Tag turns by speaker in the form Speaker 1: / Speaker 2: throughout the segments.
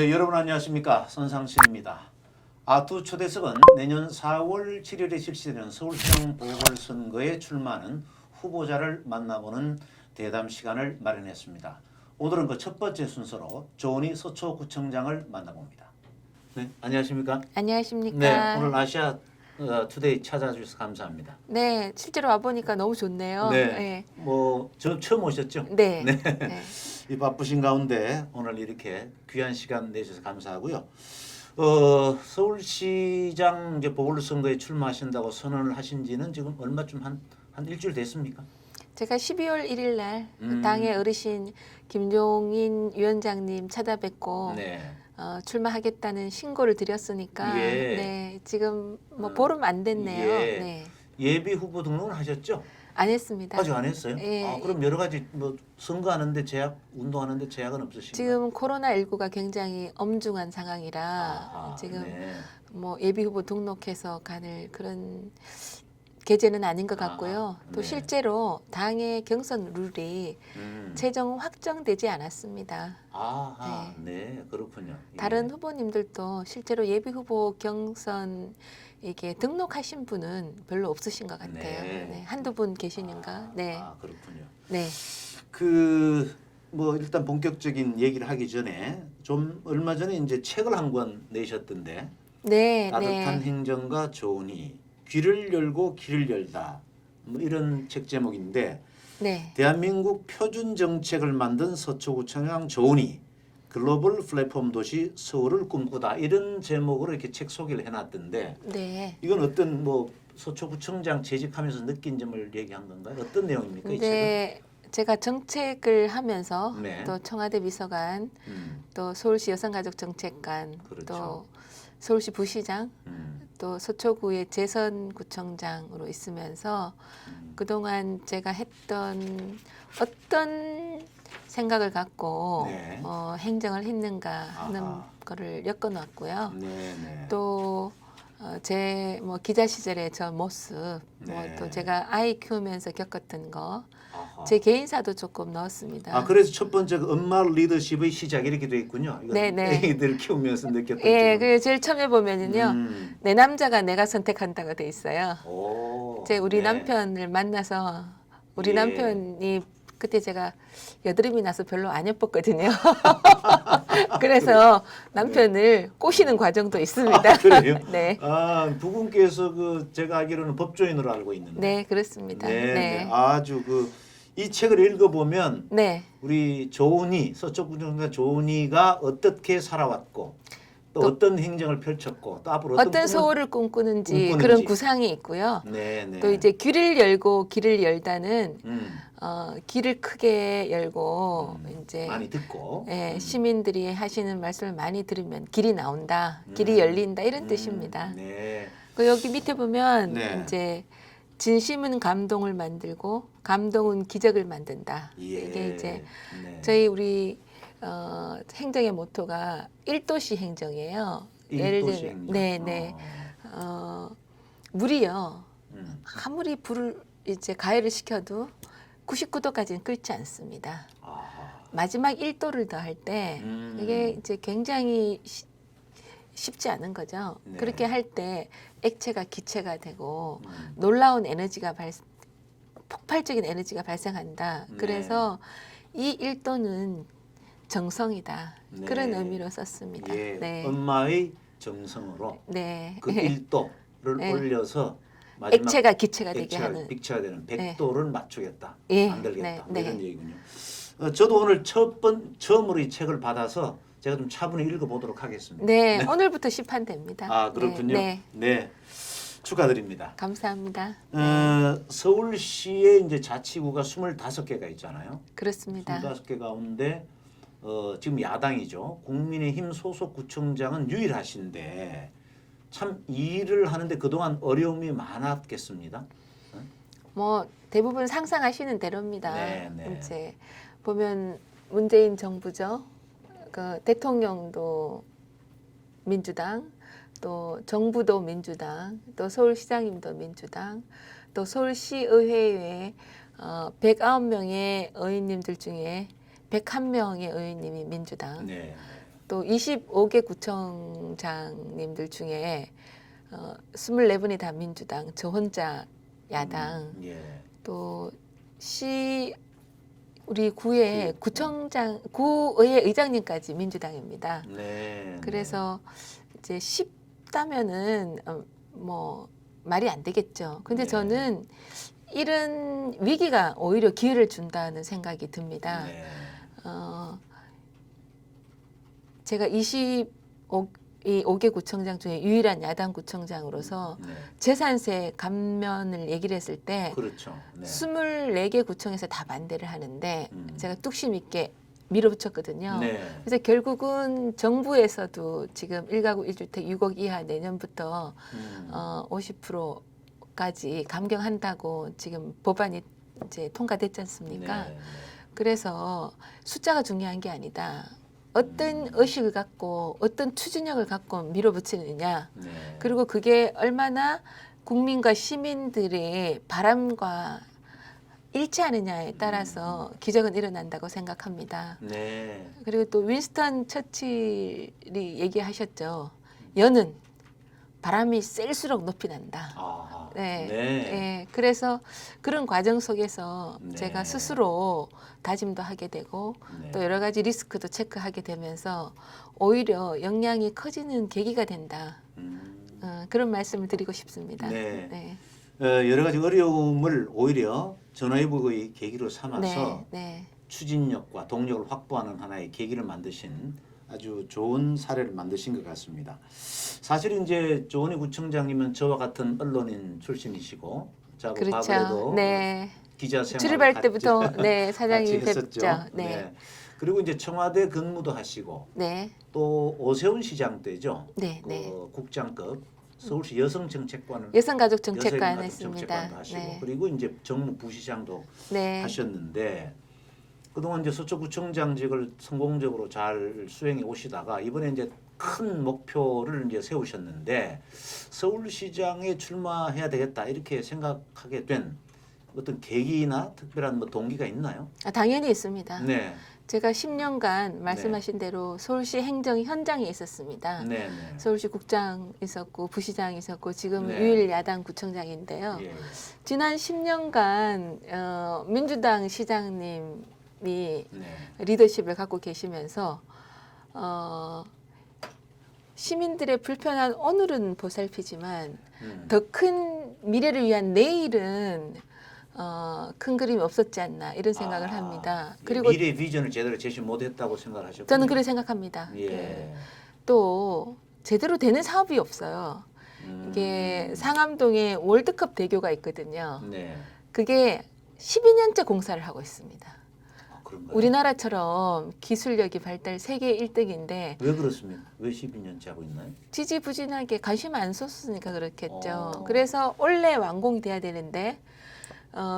Speaker 1: 네, 여러분 안녕하십니까? 손상신입니다. 두 초대석은 내년 4월 7일에 실시되는 서울시장 보궐선거에 출마하는 후보자를 만나보는 대담 시간을 마련했습니다. 오늘은 그 첫 번째 순서로 조은희 서초구청장을 만나봅니다. 네, 안녕하십니까?
Speaker 2: 안녕하십니까.
Speaker 1: 네, 오늘 아시아 투데이 찾아주셔서 감사합니다.
Speaker 2: 네, 실제로 와보니까 너무 좋네요.
Speaker 1: 네, 뭐 저 처음 오셨죠?
Speaker 2: 네.
Speaker 1: 네.
Speaker 2: 네.
Speaker 1: 이 바쁘신 가운데 오늘 이렇게 귀한 시간 내주셔서 감사하고요. 서울시장 이제 보궐선거에 출마하신다고 선언을 하신지는 지금 얼마쯤 한 일주일 됐습니까?
Speaker 2: 제가 12월 1일 날 당의 어르신 김종인 위원장님 찾아뵙고
Speaker 1: 네.
Speaker 2: 출마하겠다는 신고를 드렸으니까
Speaker 1: 예.
Speaker 2: 네, 지금 뭐 보름 안 됐네요.
Speaker 1: 예.
Speaker 2: 네.
Speaker 1: 예비 후보 등록을 하셨죠?
Speaker 2: 안 했습니다.
Speaker 1: 아직 안 했어요?
Speaker 2: 예.
Speaker 1: 그럼 여러 가지 뭐 선거하는데 제약, 운동하는데 제약은 없으신가요?
Speaker 2: 지금 코로나19가 굉장히 엄중한 상황이라
Speaker 1: 아하,
Speaker 2: 지금
Speaker 1: 네.
Speaker 2: 뭐 예비 후보 등록해서 가는 그런 계제는 아닌 것 같고요. 또
Speaker 1: 네.
Speaker 2: 실제로 당의 경선 룰이 최종 확정되지 않았습니다.
Speaker 1: 아하, 네, 그렇군요.
Speaker 2: 다른
Speaker 1: 예.
Speaker 2: 후보님들도 실제로 예비 후보 경선 이게 등록하신 분은 별로 없으신 것 같아요.
Speaker 1: 네.
Speaker 2: 네, 한두 분 계시는가? 네,
Speaker 1: 그렇군요.
Speaker 2: 네,
Speaker 1: 뭐 일단 본격적인 얘기를 하기 전에 좀 얼마 전에 이제 책을 한 권 내셨던데
Speaker 2: 네,
Speaker 1: 따뜻한
Speaker 2: 네.
Speaker 1: 행정과 조은희 귀를 열고 길을 열다 뭐 이런 책 제목인데
Speaker 2: 네.
Speaker 1: 대한민국 표준 정책을 만든 서초구청장 조은희 글로벌 플랫폼 도시 서울을 꿈꾸다 이런 제목으로 이렇게 책 소개를 해놨던데
Speaker 2: 네.
Speaker 1: 이건 어떤 뭐 서초구청장 재직하면서 느낀 점을 얘기한 건가요? 어떤 내용입니까? 이 책은?
Speaker 2: 네, 제가 정책을 하면서
Speaker 1: 네.
Speaker 2: 또 청와대 비서관, 또 서울시 여성가족정책관,
Speaker 1: 그렇죠.
Speaker 2: 또 서울시 부시장, 또 서초구의 재선구청장으로 있으면서 그동안 제가 했던 어떤 생각을 갖고
Speaker 1: 네.
Speaker 2: 행정을 했는가 하는
Speaker 1: 아하.
Speaker 2: 거를 엮어놨고요.
Speaker 1: 네.
Speaker 2: 또 제 뭐 기자 시절의 저 모습,
Speaker 1: 네.
Speaker 2: 뭐 또 제가 아이 키우면서 겪었던 거,
Speaker 1: 아하.
Speaker 2: 제 개인사도 조금 넣었습니다.
Speaker 1: 그래서 첫 번째 그 엄마 리더십의 시작 이렇게 돼 있군요. 이건
Speaker 2: 네네.
Speaker 1: 애기들 키우면서 느꼈던
Speaker 2: 예,
Speaker 1: 점은.
Speaker 2: 그 제일 처음에 보면은요, 내 남자가 내가 선택한다고 돼 있어요.
Speaker 1: 오,
Speaker 2: 제 우리
Speaker 1: 네.
Speaker 2: 남편을 만나서 우리
Speaker 1: 예.
Speaker 2: 남편이 그때 제가 여드름이 나서 별로 안 예뻤거든요. 그래서 남편을 꼬시는 과정도 있습니다.
Speaker 1: 그래요?
Speaker 2: 네.
Speaker 1: 부군께서 그 제가 알기로는 법조인으로 알고 있는데.
Speaker 2: 네, 그렇습니다.
Speaker 1: 네. 아주 이 책을 읽어보면
Speaker 2: 네.
Speaker 1: 우리 조은희 서초구청장 조은희가 어떻게 살아왔고 또 어떤 행정을 펼쳤고 또 앞으로
Speaker 2: 어떤
Speaker 1: 꿈을
Speaker 2: 서울을 꿈꾸는지
Speaker 1: 꿈꾸는지.
Speaker 2: 그런 구상이 있고요.
Speaker 1: 네.
Speaker 2: 또 이제 귀를 열고 길을 열다는
Speaker 1: 음,
Speaker 2: 길을 크게 열고 이제
Speaker 1: 많이 듣고
Speaker 2: 시민들이 하시는 말씀을 많이 들으면 길이 나온다, 길이 열린다 이런 뜻입니다.
Speaker 1: 네.
Speaker 2: 그 여기 밑에 보면
Speaker 1: 네.
Speaker 2: 이제 진심은 감동을 만들고 감동은 기적을 만든다.
Speaker 1: 예.
Speaker 2: 이게 이제
Speaker 1: 네.
Speaker 2: 저희 우리 행정의 모토가 1도시 행정이에요. 예를
Speaker 1: 일도시
Speaker 2: 들면
Speaker 1: 행정.
Speaker 2: 네네 물이요.
Speaker 1: 음.
Speaker 2: 아무리 불을 이제 가열을 시켜도 99도까지는 끓지 않습니다.
Speaker 1: 아하.
Speaker 2: 마지막 1도를 더할 때 이게 이제 굉장히 쉽지 않은 거죠.
Speaker 1: 네.
Speaker 2: 그렇게 할 때 액체가 기체가 되고 놀라운 에너지가 폭발적인 에너지가 발생한다.
Speaker 1: 네.
Speaker 2: 그래서 이 1도는 정성이다.
Speaker 1: 네.
Speaker 2: 그런 의미로 썼습니다.
Speaker 1: 예.
Speaker 2: 네.
Speaker 1: 엄마의 정성으로
Speaker 2: 네.
Speaker 1: 그 1도를
Speaker 2: 네.
Speaker 1: 올려서 마지막
Speaker 2: 액체가 기체가 되게 하는.
Speaker 1: 빅체가 되는 100도를 맞추겠다.
Speaker 2: 예.
Speaker 1: 만들겠다.
Speaker 2: 네.
Speaker 1: 이런 얘기군요. 저도 오늘 처음으로 이 책을 받아서 제가 좀 차분히 읽어보도록 하겠습니다.
Speaker 2: 네. 오늘부터 시판됩니다.
Speaker 1: 그렇군요.
Speaker 2: 네.
Speaker 1: 네. 축하드립니다.
Speaker 2: 감사합니다.
Speaker 1: 서울시에 이제 자치구가 25개가 있잖아요.
Speaker 2: 그렇습니다.
Speaker 1: 25개 가운데 지금 야당이죠. 국민의힘 소속 구청장은 유일하신데 참 일을 하는데 그동안 어려움이 많았겠습니다.
Speaker 2: 뭐 대부분 상상하시는 대로입니다.
Speaker 1: 네.
Speaker 2: 이제 보면 문재인 정부죠. 그 대통령도 민주당, 또 정부도 민주당, 또 서울시장님도 민주당, 또 서울시의회에 109명의 의원님들 중에 101명의 의원님이 민주당.
Speaker 1: 네.
Speaker 2: 또 25개 구청장님들 중에 24분이 다 민주당, 저 혼자 야당,
Speaker 1: 예.
Speaker 2: 또 우리 구의 구청장, 구의회 의장님까지 민주당입니다.
Speaker 1: 네.
Speaker 2: 그래서 이제 쉽다면은 뭐 말이 안 되겠죠. 근데
Speaker 1: 네.
Speaker 2: 저는 이런 위기가 오히려 기회를 준다는 생각이 듭니다.
Speaker 1: 네.
Speaker 2: 제가 25개 구청장 중에 유일한 야당 구청장으로서
Speaker 1: 네.
Speaker 2: 재산세 감면을 얘기를 했을 때
Speaker 1: 그렇죠. 네.
Speaker 2: 24개 구청에서 다 반대를 하는데
Speaker 1: 음.
Speaker 2: 제가 뚝심 있게 밀어붙였거든요.
Speaker 1: 네.
Speaker 2: 그래서 결국은 정부에서도 지금 1가구 1주택 6억 이하 내년부터 50%까지 감경한다고 지금 법안이 이제 통과됐지 않습니까?
Speaker 1: 네.
Speaker 2: 그래서 숫자가 중요한 게 아니다. 어떤 의식을 갖고 어떤 추진력을 갖고 밀어붙이느냐.
Speaker 1: 네.
Speaker 2: 그리고 그게 얼마나 국민과 시민들의 바람과 일치하느냐에 따라서 기적은 일어난다고 생각합니다.
Speaker 1: 네.
Speaker 2: 그리고 또 윈스턴 처칠이 얘기하셨죠. 연은 바람이 셀수록 높이 난다.
Speaker 1: 아.
Speaker 2: 네.
Speaker 1: 네.
Speaker 2: 네. 그래서 그런 과정 속에서
Speaker 1: 네.
Speaker 2: 제가 스스로 다짐도 하게 되고
Speaker 1: 네.
Speaker 2: 또 여러 가지 리스크도 체크하게 되면서 오히려 역량이 커지는 계기가 된다. 그런 말씀을 드리고 싶습니다.
Speaker 1: 네.
Speaker 2: 네.
Speaker 1: 여러 가지 어려움을 오히려 전화위복의 계기로 삼아서
Speaker 2: 네. 네.
Speaker 1: 추진력과 동력을 확보하는 하나의 계기를 만드신 아주 좋은 사례를 만드신 것 같습니다. 사실 이제 조은희 구청장님은 저와 같은 언론인 출신이시고, 자
Speaker 2: 그렇죠.
Speaker 1: 과거에도
Speaker 2: 네.
Speaker 1: 기자 생활
Speaker 2: 출입할 때부터 네 사장이
Speaker 1: 같이 했었죠.
Speaker 2: 뵙죠. 네.
Speaker 1: 그리고 이제 청와대 근무도 하시고
Speaker 2: 네.
Speaker 1: 또 오세훈 시장 때죠.
Speaker 2: 네.
Speaker 1: 그
Speaker 2: 네.
Speaker 1: 국장급 서울시 여성정책관을
Speaker 2: 여성가족정책관
Speaker 1: 여성가족정책관도
Speaker 2: 했습니다.
Speaker 1: 하시고
Speaker 2: 네.
Speaker 1: 그리고 이제 정무부시장도
Speaker 2: 네.
Speaker 1: 하셨는데 그동안 이제 서초구청장직을 성공적으로 잘 수행해 오시다가 이번에 이제 큰 목표를 이제 세우셨는데 서울시장에 출마해야 되겠다 이렇게 생각하게 된 어떤 계기나 특별한 뭐 동기가 있나요?
Speaker 2: 당연히 있습니다.
Speaker 1: 네,
Speaker 2: 제가 10년간 말씀하신 대로 서울시 행정 현장에 있었습니다.
Speaker 1: 네, 네.
Speaker 2: 서울시 국장 있었고 부시장 있었고 지금
Speaker 1: 네.
Speaker 2: 유일 야당 구청장인데요.
Speaker 1: 예.
Speaker 2: 지난 10년간 민주당 시장님이
Speaker 1: 네.
Speaker 2: 리더십을 갖고 계시면서 시민들의 불편한 오늘은 보살피지만 더 큰 미래를 위한 내일은 큰 그림이 없었지 않나 이런 생각을 합니다. 그리고
Speaker 1: 미래 비전을 제대로 제시 못했다고 생각하셨군요.
Speaker 2: 저는 그렇게 생각합니다.
Speaker 1: 예.
Speaker 2: 또 제대로 되는 사업이 없어요. 이게 상암동에 월드컵 대교가 있거든요.
Speaker 1: 네.
Speaker 2: 그게 12년째 공사를 하고 있습니다.
Speaker 1: 아, 그런가요?
Speaker 2: 우리나라처럼 기술력이 발달 세계 1등인데
Speaker 1: 왜 그렇습니까? 왜 12년째 하고 있나요?
Speaker 2: 지지부진하게 관심 안 쏟으니까 그렇겠죠.
Speaker 1: 어.
Speaker 2: 그래서 올해 완공돼야 되는데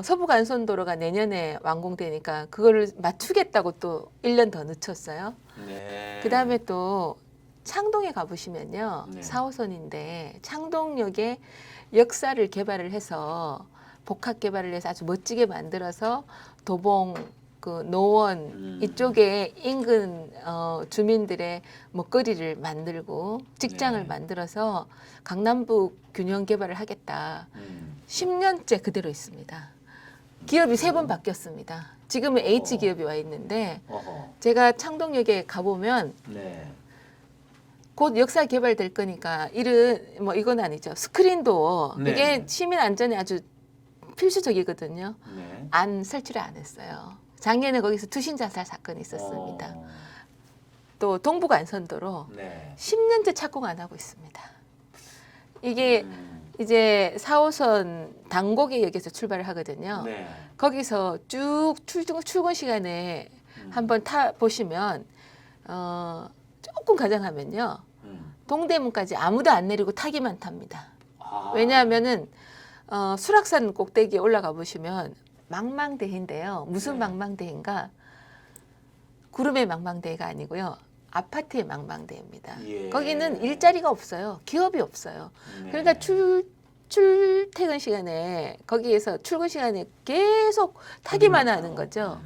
Speaker 2: 서부간선도로가 내년에 완공되니까 그거를 맞추겠다고 또 1년 더 늦췄어요.
Speaker 1: 네.
Speaker 2: 그다음에 또 창동에 가보시면요.
Speaker 1: 네.
Speaker 2: 4호선인데 창동역에 역사를 개발을 해서 복합 개발을 해서 아주 멋지게 만들어서 도봉 그 노원 이쪽에 인근 주민들의 먹거리를 만들고 직장을
Speaker 1: 네.
Speaker 2: 만들어서 강남북 균형 개발을 하겠다. 10년째 그대로 있습니다. 기업이 3번 바뀌었습니다. 지금은 H 기업이 와 있는데
Speaker 1: 어허.
Speaker 2: 제가 창동역에 가보면
Speaker 1: 네.
Speaker 2: 곧 역사 개발될 거니까 이건 아니죠. 스크린도
Speaker 1: 네.
Speaker 2: 이게 시민 안전에 아주 필수적이거든요.
Speaker 1: 네.
Speaker 2: 안 설치를 안 했어요. 작년에 거기서 투신 자살 사건이 있었습니다. 또 동부간선도로
Speaker 1: 네.
Speaker 2: 10년째 착공 안 하고 있습니다. 이게 이제 4호선 당곡역에서 출발을 하거든요.
Speaker 1: 네.
Speaker 2: 거기서 쭉 출근 시간에 한번 타 보시면 조금 가장하면요. 동대문까지 아무도 안 내리고 타기만 탑니다.
Speaker 1: 아.
Speaker 2: 왜냐하면은 수락산 꼭대기에 올라가 보시면 망망대해인데요. 무슨
Speaker 1: 네.
Speaker 2: 망망대해인가? 구름의 망망대해가 아니고요. 아파트의 망망대해입니다.
Speaker 1: 예.
Speaker 2: 거기는 일자리가 없어요. 기업이 없어요.
Speaker 1: 네.
Speaker 2: 그러니까 출퇴근 시간에 거기에서 출근 시간에 계속 타기만 하는 거죠.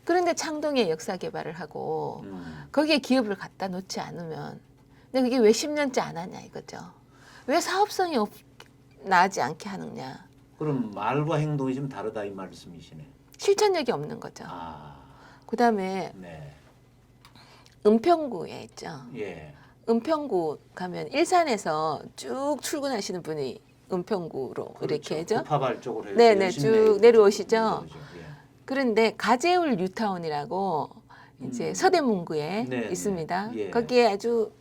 Speaker 2: 그런데 창동에 역사 개발을 하고 거기에 기업을 갖다 놓지 않으면 근데 그게 왜 10년째 안 하냐 이거죠. 왜 사업성이 나지 않게 하느냐.
Speaker 1: 그럼 말과 행동이 좀 다르다 이 말씀이시네.
Speaker 2: 실천력이 없는 거죠.
Speaker 1: 아,
Speaker 2: 그다음에
Speaker 1: 네,
Speaker 2: 은평구에 있죠.
Speaker 1: 예,
Speaker 2: 은평구 가면 일산에서 쭉 출근하시는 분이 은평구로 이렇게 하죠.
Speaker 1: 구파발 쪽으로 해서
Speaker 2: 네네,
Speaker 1: 열심히
Speaker 2: 쭉 내려오시죠.
Speaker 1: 내려오죠. 예.
Speaker 2: 그런데 가재울 뉴타운이라고 이제 서대문구에
Speaker 1: 네,
Speaker 2: 있습니다.
Speaker 1: 네. 예.
Speaker 2: 거기에 아주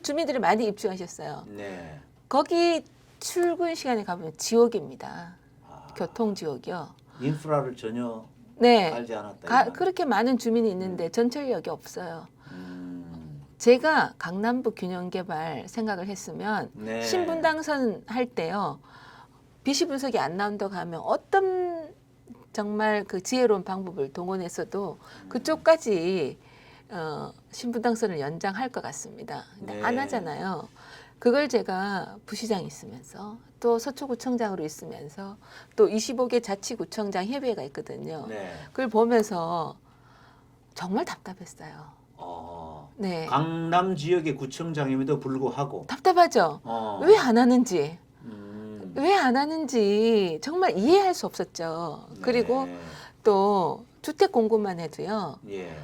Speaker 2: 주민들이 많이 입주하셨어요.
Speaker 1: 네,
Speaker 2: 거기 출근 시간에 가보면 지옥입니다.
Speaker 1: 아,
Speaker 2: 교통 지옥이요.
Speaker 1: 인프라를 전혀
Speaker 2: 네,
Speaker 1: 알지 않았다. 이 말이에요.
Speaker 2: 그렇게 많은 주민이 있는데 전철역이 없어요.
Speaker 1: 음,
Speaker 2: 제가 강남북 균형개발 생각을 했으면
Speaker 1: 네.
Speaker 2: 신분 당선할 때요. 비시 분석이 안 나온다고 하면 어떤 정말 그 지혜로운 방법을 동원해서도 그쪽까지 신분 당선을 연장할 것 같습니다. 근데
Speaker 1: 네.
Speaker 2: 안 하잖아요. 그걸 제가 부시장 있으면서 또 서초구청장으로 있으면서 또 25개 자치구청장 협의회가 있거든요.
Speaker 1: 네.
Speaker 2: 그걸 보면서 정말 답답했어요. 네.
Speaker 1: 강남 지역의 구청장임에도 불구하고
Speaker 2: 답답하죠. 왜 안 하는지.
Speaker 1: 음,
Speaker 2: 왜 안 하는지 정말 이해할 수 없었죠.
Speaker 1: 네.
Speaker 2: 그리고 또 주택 공급만 해도요.
Speaker 1: 예,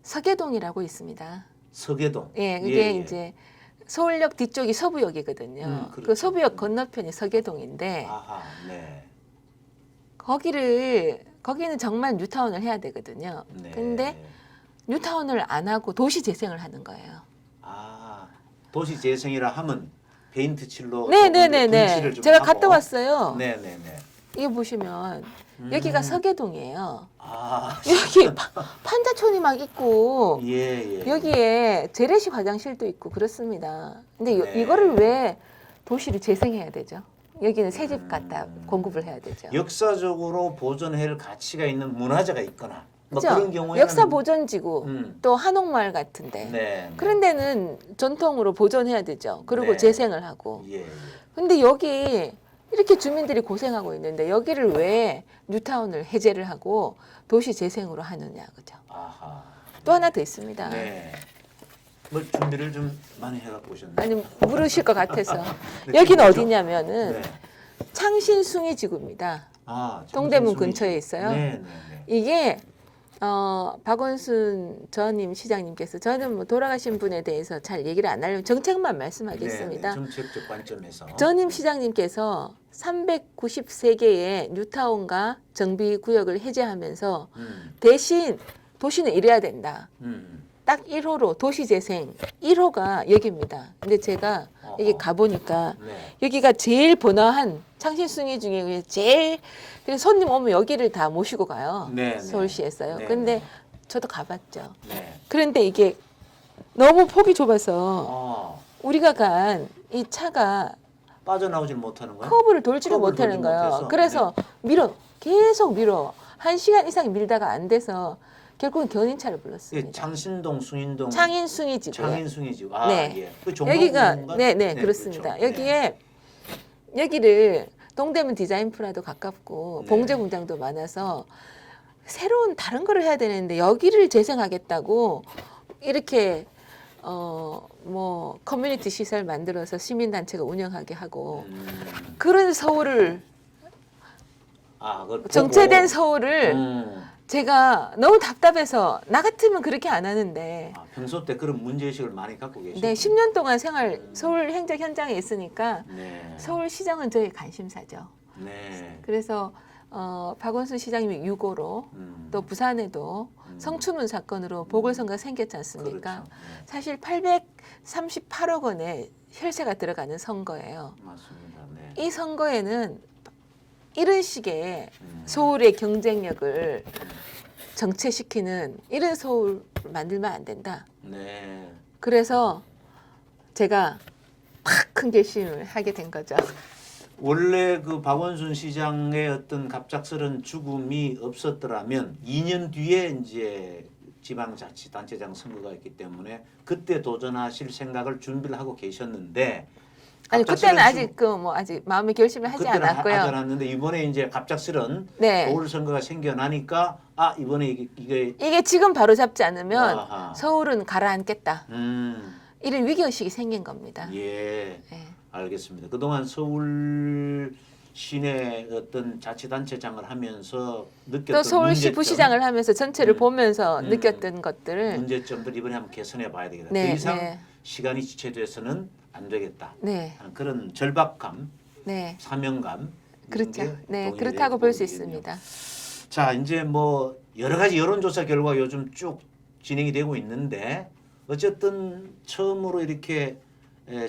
Speaker 2: 서계동이라고 있습니다.
Speaker 1: 서계동.
Speaker 2: 예, 그게
Speaker 1: 예, 예.
Speaker 2: 이제 서울역 뒤쪽이 서부역이거든요.
Speaker 1: 그렇죠.
Speaker 2: 그 서부역 건너편이 서계동인데
Speaker 1: 아하, 네.
Speaker 2: 거기는 정말 뉴타운을 해야 되거든요.
Speaker 1: 네.
Speaker 2: 근데 뉴타운을 안 하고 도시 재생을 하는 거예요.
Speaker 1: 아, 도시 재생이라 하면 페인트 칠로
Speaker 2: 네네네네.
Speaker 1: 분칠을 좀
Speaker 2: 제가
Speaker 1: 하고.
Speaker 2: 갔다 왔어요.
Speaker 1: 네네네.
Speaker 2: 이거 보시면 여기가 서계동이에요.
Speaker 1: 아,
Speaker 2: 여기 판자촌이 막 있고
Speaker 1: 예, 예.
Speaker 2: 여기에 재래식 화장실도 있고 그렇습니다. 근데
Speaker 1: 네.
Speaker 2: 이거를 왜 도시를 재생해야 되죠? 여기는 새 집 갖다 공급을 해야 되죠.
Speaker 1: 역사적으로 보존해야 할 가치가 있는 문화재가 있거나 뭐
Speaker 2: 그죠?
Speaker 1: 그런 경우에는
Speaker 2: 역사 보존지구
Speaker 1: 음.
Speaker 2: 또 한옥마을 같은데
Speaker 1: 네, 네.
Speaker 2: 그런 데는 전통으로 보존해야 되죠. 그리고
Speaker 1: 네.
Speaker 2: 재생을 하고.
Speaker 1: 예, 예.
Speaker 2: 근데 여기 이렇게 주민들이 고생하고 있는데 여기를 왜 뉴타운을 해제를 하고 도시 재생으로 하느냐 그죠?
Speaker 1: 아하.
Speaker 2: 또 하나 더 있습니다.
Speaker 1: 네. 뭐 준비를 좀 많이 해갖고 오셨네.
Speaker 2: 아니 물으실 것 같아서
Speaker 1: 네,
Speaker 2: 여기는
Speaker 1: 그렇죠?
Speaker 2: 어디냐면은
Speaker 1: 네.
Speaker 2: 창신숭이 지구입니다.
Speaker 1: 아,
Speaker 2: 동대문
Speaker 1: 청진순이-
Speaker 2: 근처에 있어요.
Speaker 1: 네, 네, 네.
Speaker 2: 이게 박원순 전임 시장님께서 저는 뭐 돌아가신 분에 대해서 잘 얘기를 안 하려고 정책만 말씀하겠습니다.
Speaker 1: 네, 네. 정책적 관점에서.
Speaker 2: 전임 시장님께서 393개의 뉴타운과 정비구역을 해제하면서 대신 도시는 이래야 된다. 딱 1호로 도시재생 1호가 여기입니다. 근데 제가 여기 가보니까
Speaker 1: 네.
Speaker 2: 여기가 제일 번화한 창신숭이 중에 제일 그래서 손님 오면 여기를 다 모시고 가요.
Speaker 1: 네, 네.
Speaker 2: 서울시에서요.
Speaker 1: 네,
Speaker 2: 근데
Speaker 1: 네.
Speaker 2: 저도 가봤죠.
Speaker 1: 네.
Speaker 2: 그런데 이게 너무 폭이 좁아서
Speaker 1: 어,
Speaker 2: 우리가 간 이 차가
Speaker 1: 빠져나오질 못하는 거야?
Speaker 2: 커브를 돌지를
Speaker 1: 커브를
Speaker 2: 못하는
Speaker 1: 돌지
Speaker 2: 거예요.
Speaker 1: 못해서.
Speaker 2: 그래서 계속 밀어. 1시간 이상 밀다가 안 돼서 결국은 견인차를
Speaker 1: 예,
Speaker 2: 불렀습니다.
Speaker 1: 창신동, 숭인동,
Speaker 2: 창인숭이지구.
Speaker 1: 창인숭이지구. 아,
Speaker 2: 네.
Speaker 1: 예. 그
Speaker 2: 여기가
Speaker 1: 종로구인가?
Speaker 2: 네, 그렇습니다.
Speaker 1: 그렇죠.
Speaker 2: 여기에 여기를 동대문 디자인프라도 가깝고
Speaker 1: 네.
Speaker 2: 봉제 공장도 많아서 새로운 다른 거를 해야 되는데 여기를 재생하겠다고 이렇게 뭐 커뮤니티 시설 만들어서 시민 단체가 운영하게 하고 그런 서울을
Speaker 1: 그걸
Speaker 2: 정체된
Speaker 1: 보고,
Speaker 2: 서울을 제가 너무 답답해서 나 같으면 그렇게 안 하는데
Speaker 1: 평소 때 그런 문제의식을 많이 갖고 계시죠?
Speaker 2: 네, 10년 동안 서울 행정 현장에 있으니까
Speaker 1: 네.
Speaker 2: 서울시장은 저의 관심사죠.
Speaker 1: 네.
Speaker 2: 그래서 박원순 시장님이 6호로 또 부산에도 성추문 사건으로 보궐선거가 생겼지 않습니까?
Speaker 1: 그렇죠. 네.
Speaker 2: 사실 838억 원의 혈세가 들어가는 선거예요.
Speaker 1: 맞습니다. 네.
Speaker 2: 이 선거에는 이런 식의 서울의 경쟁력을 정체시키는 이런 서울 만들면 안 된다.
Speaker 1: 네.
Speaker 2: 그래서 제가 팍 큰 결심을 하게 된 거죠.
Speaker 1: 원래 그 박원순 시장의 어떤 갑작스런 죽음이 없었더라면 2년 뒤에 이제 지방자치단체장 선거가 있기 때문에 그때 도전하실 생각을 준비를 하고 계셨는데
Speaker 2: 아니
Speaker 1: 갑작스런
Speaker 2: 그때는 아직 그 뭐 아직 마음의 결심을 하지
Speaker 1: 그때는
Speaker 2: 않았고요.
Speaker 1: 하지 않았는데 이번에 이제 갑작스런
Speaker 2: 네.
Speaker 1: 보궐선거가 생겨나니까 아 이번에 이게
Speaker 2: 이게 지금 바로 잡지 않으면
Speaker 1: 아하.
Speaker 2: 서울은 가라앉겠다.
Speaker 1: 음,
Speaker 2: 이런 위기의식이 생긴 겁니다.
Speaker 1: 예,
Speaker 2: 네.
Speaker 1: 알겠습니다. 그동안 서울 시내 어떤 자치단체장을 하면서 느꼈던
Speaker 2: 또 서울시
Speaker 1: 문제점,
Speaker 2: 부시장을 하면서 전체를
Speaker 1: 음.
Speaker 2: 보면서
Speaker 1: 음.
Speaker 2: 느꼈던 것들을
Speaker 1: 문제점들 이번에 한번 개선해 봐야 되겠다.
Speaker 2: 네,
Speaker 1: 더 이상
Speaker 2: 네.
Speaker 1: 시간이 지체돼서는 안 되겠다.
Speaker 2: 네,
Speaker 1: 하는 그런 절박감,
Speaker 2: 네,
Speaker 1: 사명감
Speaker 2: 그렇죠.
Speaker 1: 이런 게
Speaker 2: 네,
Speaker 1: 동일해
Speaker 2: 그렇다고 볼 수
Speaker 1: 보이겠네요.
Speaker 2: 있습니다.
Speaker 1: 자, 이제 뭐 여러 가지 여론조사 결과 요즘 쭉 진행이 되고 있는데 어쨌든 처음으로 이렇게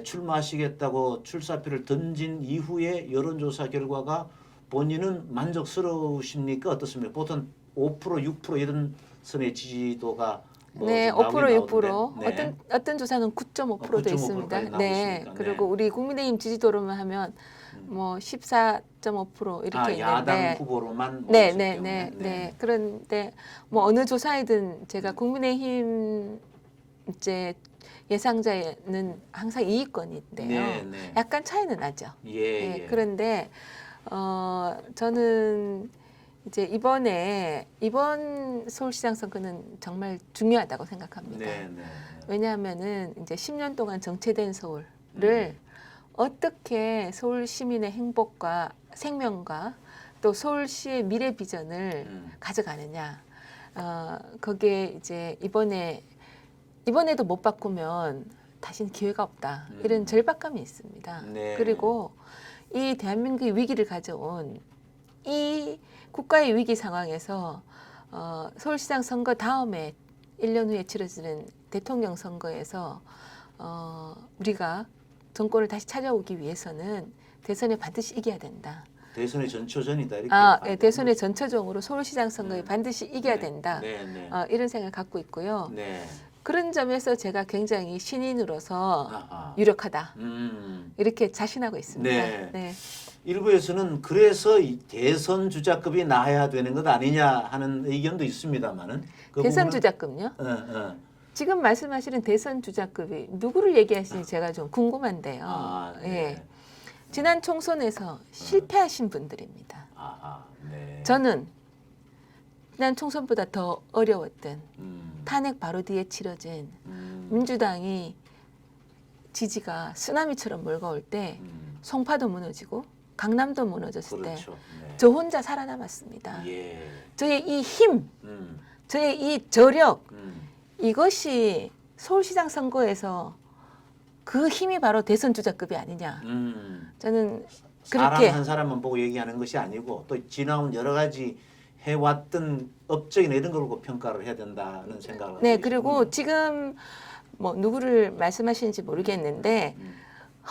Speaker 1: 출마하시겠다고 출사표를 던진 이후에 여론조사 결과가 본인은 만족스러우십니까? 어떻습니까? 보통 5% 6% 이런 선의 지지도가 뭐
Speaker 2: 네,
Speaker 1: 좀
Speaker 2: 5%
Speaker 1: 나오긴
Speaker 2: 6%.
Speaker 1: 나오는데, 네.
Speaker 2: 어떤 조사는 9.5%도
Speaker 1: 9.5%
Speaker 2: 있습니다.
Speaker 1: 까지 나오고
Speaker 2: 네,
Speaker 1: 있으니까,
Speaker 2: 그리고
Speaker 1: 네.
Speaker 2: 우리 국민의힘 지지도로만 하면 뭐 14.5% 이렇게
Speaker 1: 야당
Speaker 2: 있는데.
Speaker 1: 후보로만
Speaker 2: 네,
Speaker 1: 모였을
Speaker 2: 네,
Speaker 1: 경우에,
Speaker 2: 네, 네. 그런데 뭐 어느 조사이든 제가 국민의힘 이제 예상자는 항상 이익권인데요.
Speaker 1: 네, 네.
Speaker 2: 약간 차이는 나죠.
Speaker 1: 예,
Speaker 2: 네,
Speaker 1: 예.
Speaker 2: 그런데 저는 이제 이번 서울시장 선거는 정말 중요하다고 생각합니다.
Speaker 1: 네, 네.
Speaker 2: 왜냐하면은 이제 10년 동안 정체된 서울을 어떻게 서울 시민의 행복과 생명과 또 서울시의 미래 비전을 가져가느냐. 거기에 이제 이번에도 못 바꾸면 다시는 기회가 없다. 이런 절박감이 있습니다.
Speaker 1: 네.
Speaker 2: 그리고 이 대한민국의 위기를 가져온 이 국가의 위기 상황에서 서울시장 선거 다음에 1년 후에 치러지는 대통령 선거에서 우리가 정권을 다시 찾아오기 위해서는 대선에 반드시 이겨야 된다.
Speaker 1: 대선의 전초전이다 이렇게.
Speaker 2: 네, 대선의 전초전으로 서울시장 선거에 반드시 이겨야
Speaker 1: 네,
Speaker 2: 된다.
Speaker 1: 네, 네.
Speaker 2: 이런 생각을 갖고 있고요.
Speaker 1: 네.
Speaker 2: 그런 점에서 제가 굉장히 신인으로서
Speaker 1: 아하.
Speaker 2: 유력하다.
Speaker 1: 음.
Speaker 2: 이렇게 자신하고 있습니다.
Speaker 1: 네.
Speaker 2: 네.
Speaker 1: 일부에서는 그래서 이 대선 주자급이 나야 되는 것 아니냐 하는 의견도 있습니다만은 그
Speaker 2: 대선
Speaker 1: 부분은-
Speaker 2: 주자급요? 지금 말씀하시는 대선 주자급이 누구를 얘기하시는지 제가 좀 궁금한데요.
Speaker 1: 아, 네.
Speaker 2: 예. 지난 총선에서 실패하신 분들입니다.
Speaker 1: 아하, 네.
Speaker 2: 저는 지난 총선보다 더 어려웠던
Speaker 1: 음,
Speaker 2: 탄핵 바로 뒤에 치러진
Speaker 1: 음,
Speaker 2: 민주당이 지지가 쓰나미처럼 몰아올 때 송파도 무너지고 강남도 무너졌을
Speaker 1: 그렇죠.
Speaker 2: 때
Speaker 1: 네.
Speaker 2: 저 혼자 살아남았습니다.
Speaker 1: 예.
Speaker 2: 저의 이 힘,
Speaker 1: 음,
Speaker 2: 저의 이 저력,
Speaker 1: 음,
Speaker 2: 이것이 서울시장 선거에서 그 힘이 바로 대선 주자급이 아니냐. 저는
Speaker 1: 사람
Speaker 2: 그렇게
Speaker 1: 한 사람만 보고 얘기하는 것이 아니고 또 지나온 여러 가지 해왔던 업적이나 이런 걸 보고 평가를 해야 된다는 생각을
Speaker 2: 네,
Speaker 1: 하고
Speaker 2: 그리고
Speaker 1: 있군요.
Speaker 2: 지금 뭐 누구를 말씀하시는지 모르겠는데
Speaker 1: 음,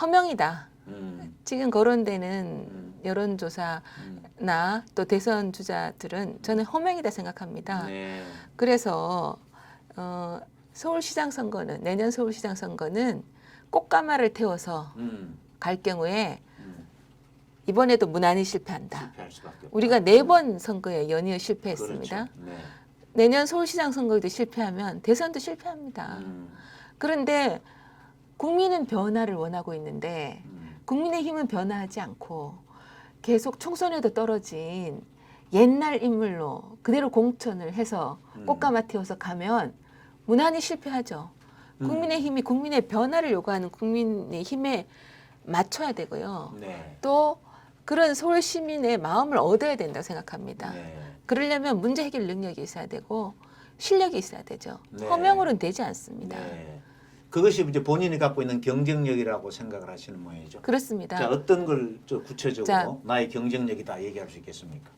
Speaker 2: 허명이다. 지금 거론되는
Speaker 1: 음.
Speaker 2: 여론조사나 또 대선 주자들은 저는 허명이다 생각합니다.
Speaker 1: 네.
Speaker 2: 그래서 서울시장 선거는 내년 서울시장 선거는 꽃가마를 태워서 갈 경우에 이번에도 무난히 실패한다.
Speaker 1: 실패할 수밖에 없다.
Speaker 2: 우리가 4번 선거에 연이어 실패했습니다.
Speaker 1: 그렇죠. 네.
Speaker 2: 내년 서울시장 선거에도 실패하면 대선도 실패합니다. 그런데 국민은 변화를 원하고 있는데 국민의힘은 변화하지 않고 계속 총선에도 떨어진 옛날 인물로 그대로 공천을 해서 꽃가마 태워서 가면 무난히 실패하죠. 국민의힘이 국민의 변화를 요구하는 국민의힘에 맞춰야 되고요.
Speaker 1: 네.
Speaker 2: 또 그런 서울 시민의 마음을 얻어야 된다고 생각합니다.
Speaker 1: 네.
Speaker 2: 그러려면 문제 해결 능력이 있어야 되고 실력이 있어야 되죠.
Speaker 1: 네.
Speaker 2: 허명으로는 되지 않습니다.
Speaker 1: 네. 그것이 이제 본인이 갖고 있는 경쟁력이라고 생각을 하시는 모양이죠.
Speaker 2: 그렇습니다.
Speaker 1: 자, 어떤 걸 좀 구체적으로
Speaker 2: 자.
Speaker 1: 나의 경쟁력이다 얘기할 수 있겠습니까?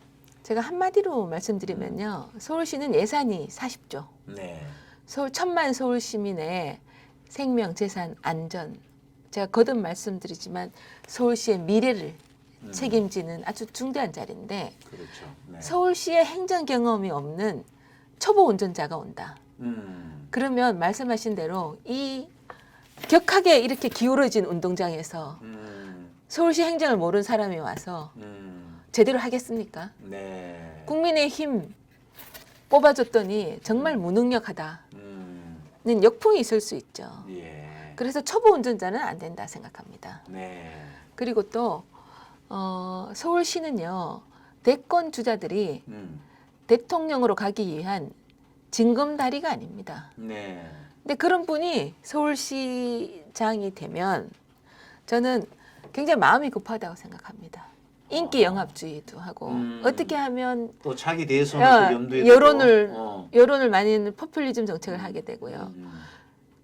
Speaker 2: 제가 한마디로 말씀드리면요. 서울시는 예산이 40조.
Speaker 1: 네.
Speaker 2: 서울 1,000만 서울 시민의 생명, 재산, 안전. 제가 거듭 말씀드리지만 서울시의 미래를 책임지는 아주 중대한 자리인데
Speaker 1: 그렇죠. 네.
Speaker 2: 서울시의 행정 경험이 없는 초보 운전자가 온다. 그러면 말씀하신 대로 이 격하게 이렇게 기울어진 운동장에서 서울시 행정을 모르는 사람이 와서 제대로 하겠습니까?
Speaker 1: 네.
Speaker 2: 국민의힘 뽑아줬더니 정말 무능력하다는 역풍이 있을 수 있죠.
Speaker 1: 예.
Speaker 2: 그래서 초보 운전자는 안 된다 생각합니다.
Speaker 1: 네.
Speaker 2: 그리고 또 서울시는요 대권 주자들이 대통령으로 가기 위한 징검다리가 아닙니다.
Speaker 1: 네.
Speaker 2: 근데 그런 분이 서울시장이 되면 저는 굉장히 마음이 급하다고 생각합니다. 인기 영합주의도 하고 어떻게 하면
Speaker 1: 또 차기 대선을 또 염두에 두고
Speaker 2: 여론을 많이 있는 포퓰리즘 정책을 하게 되고요.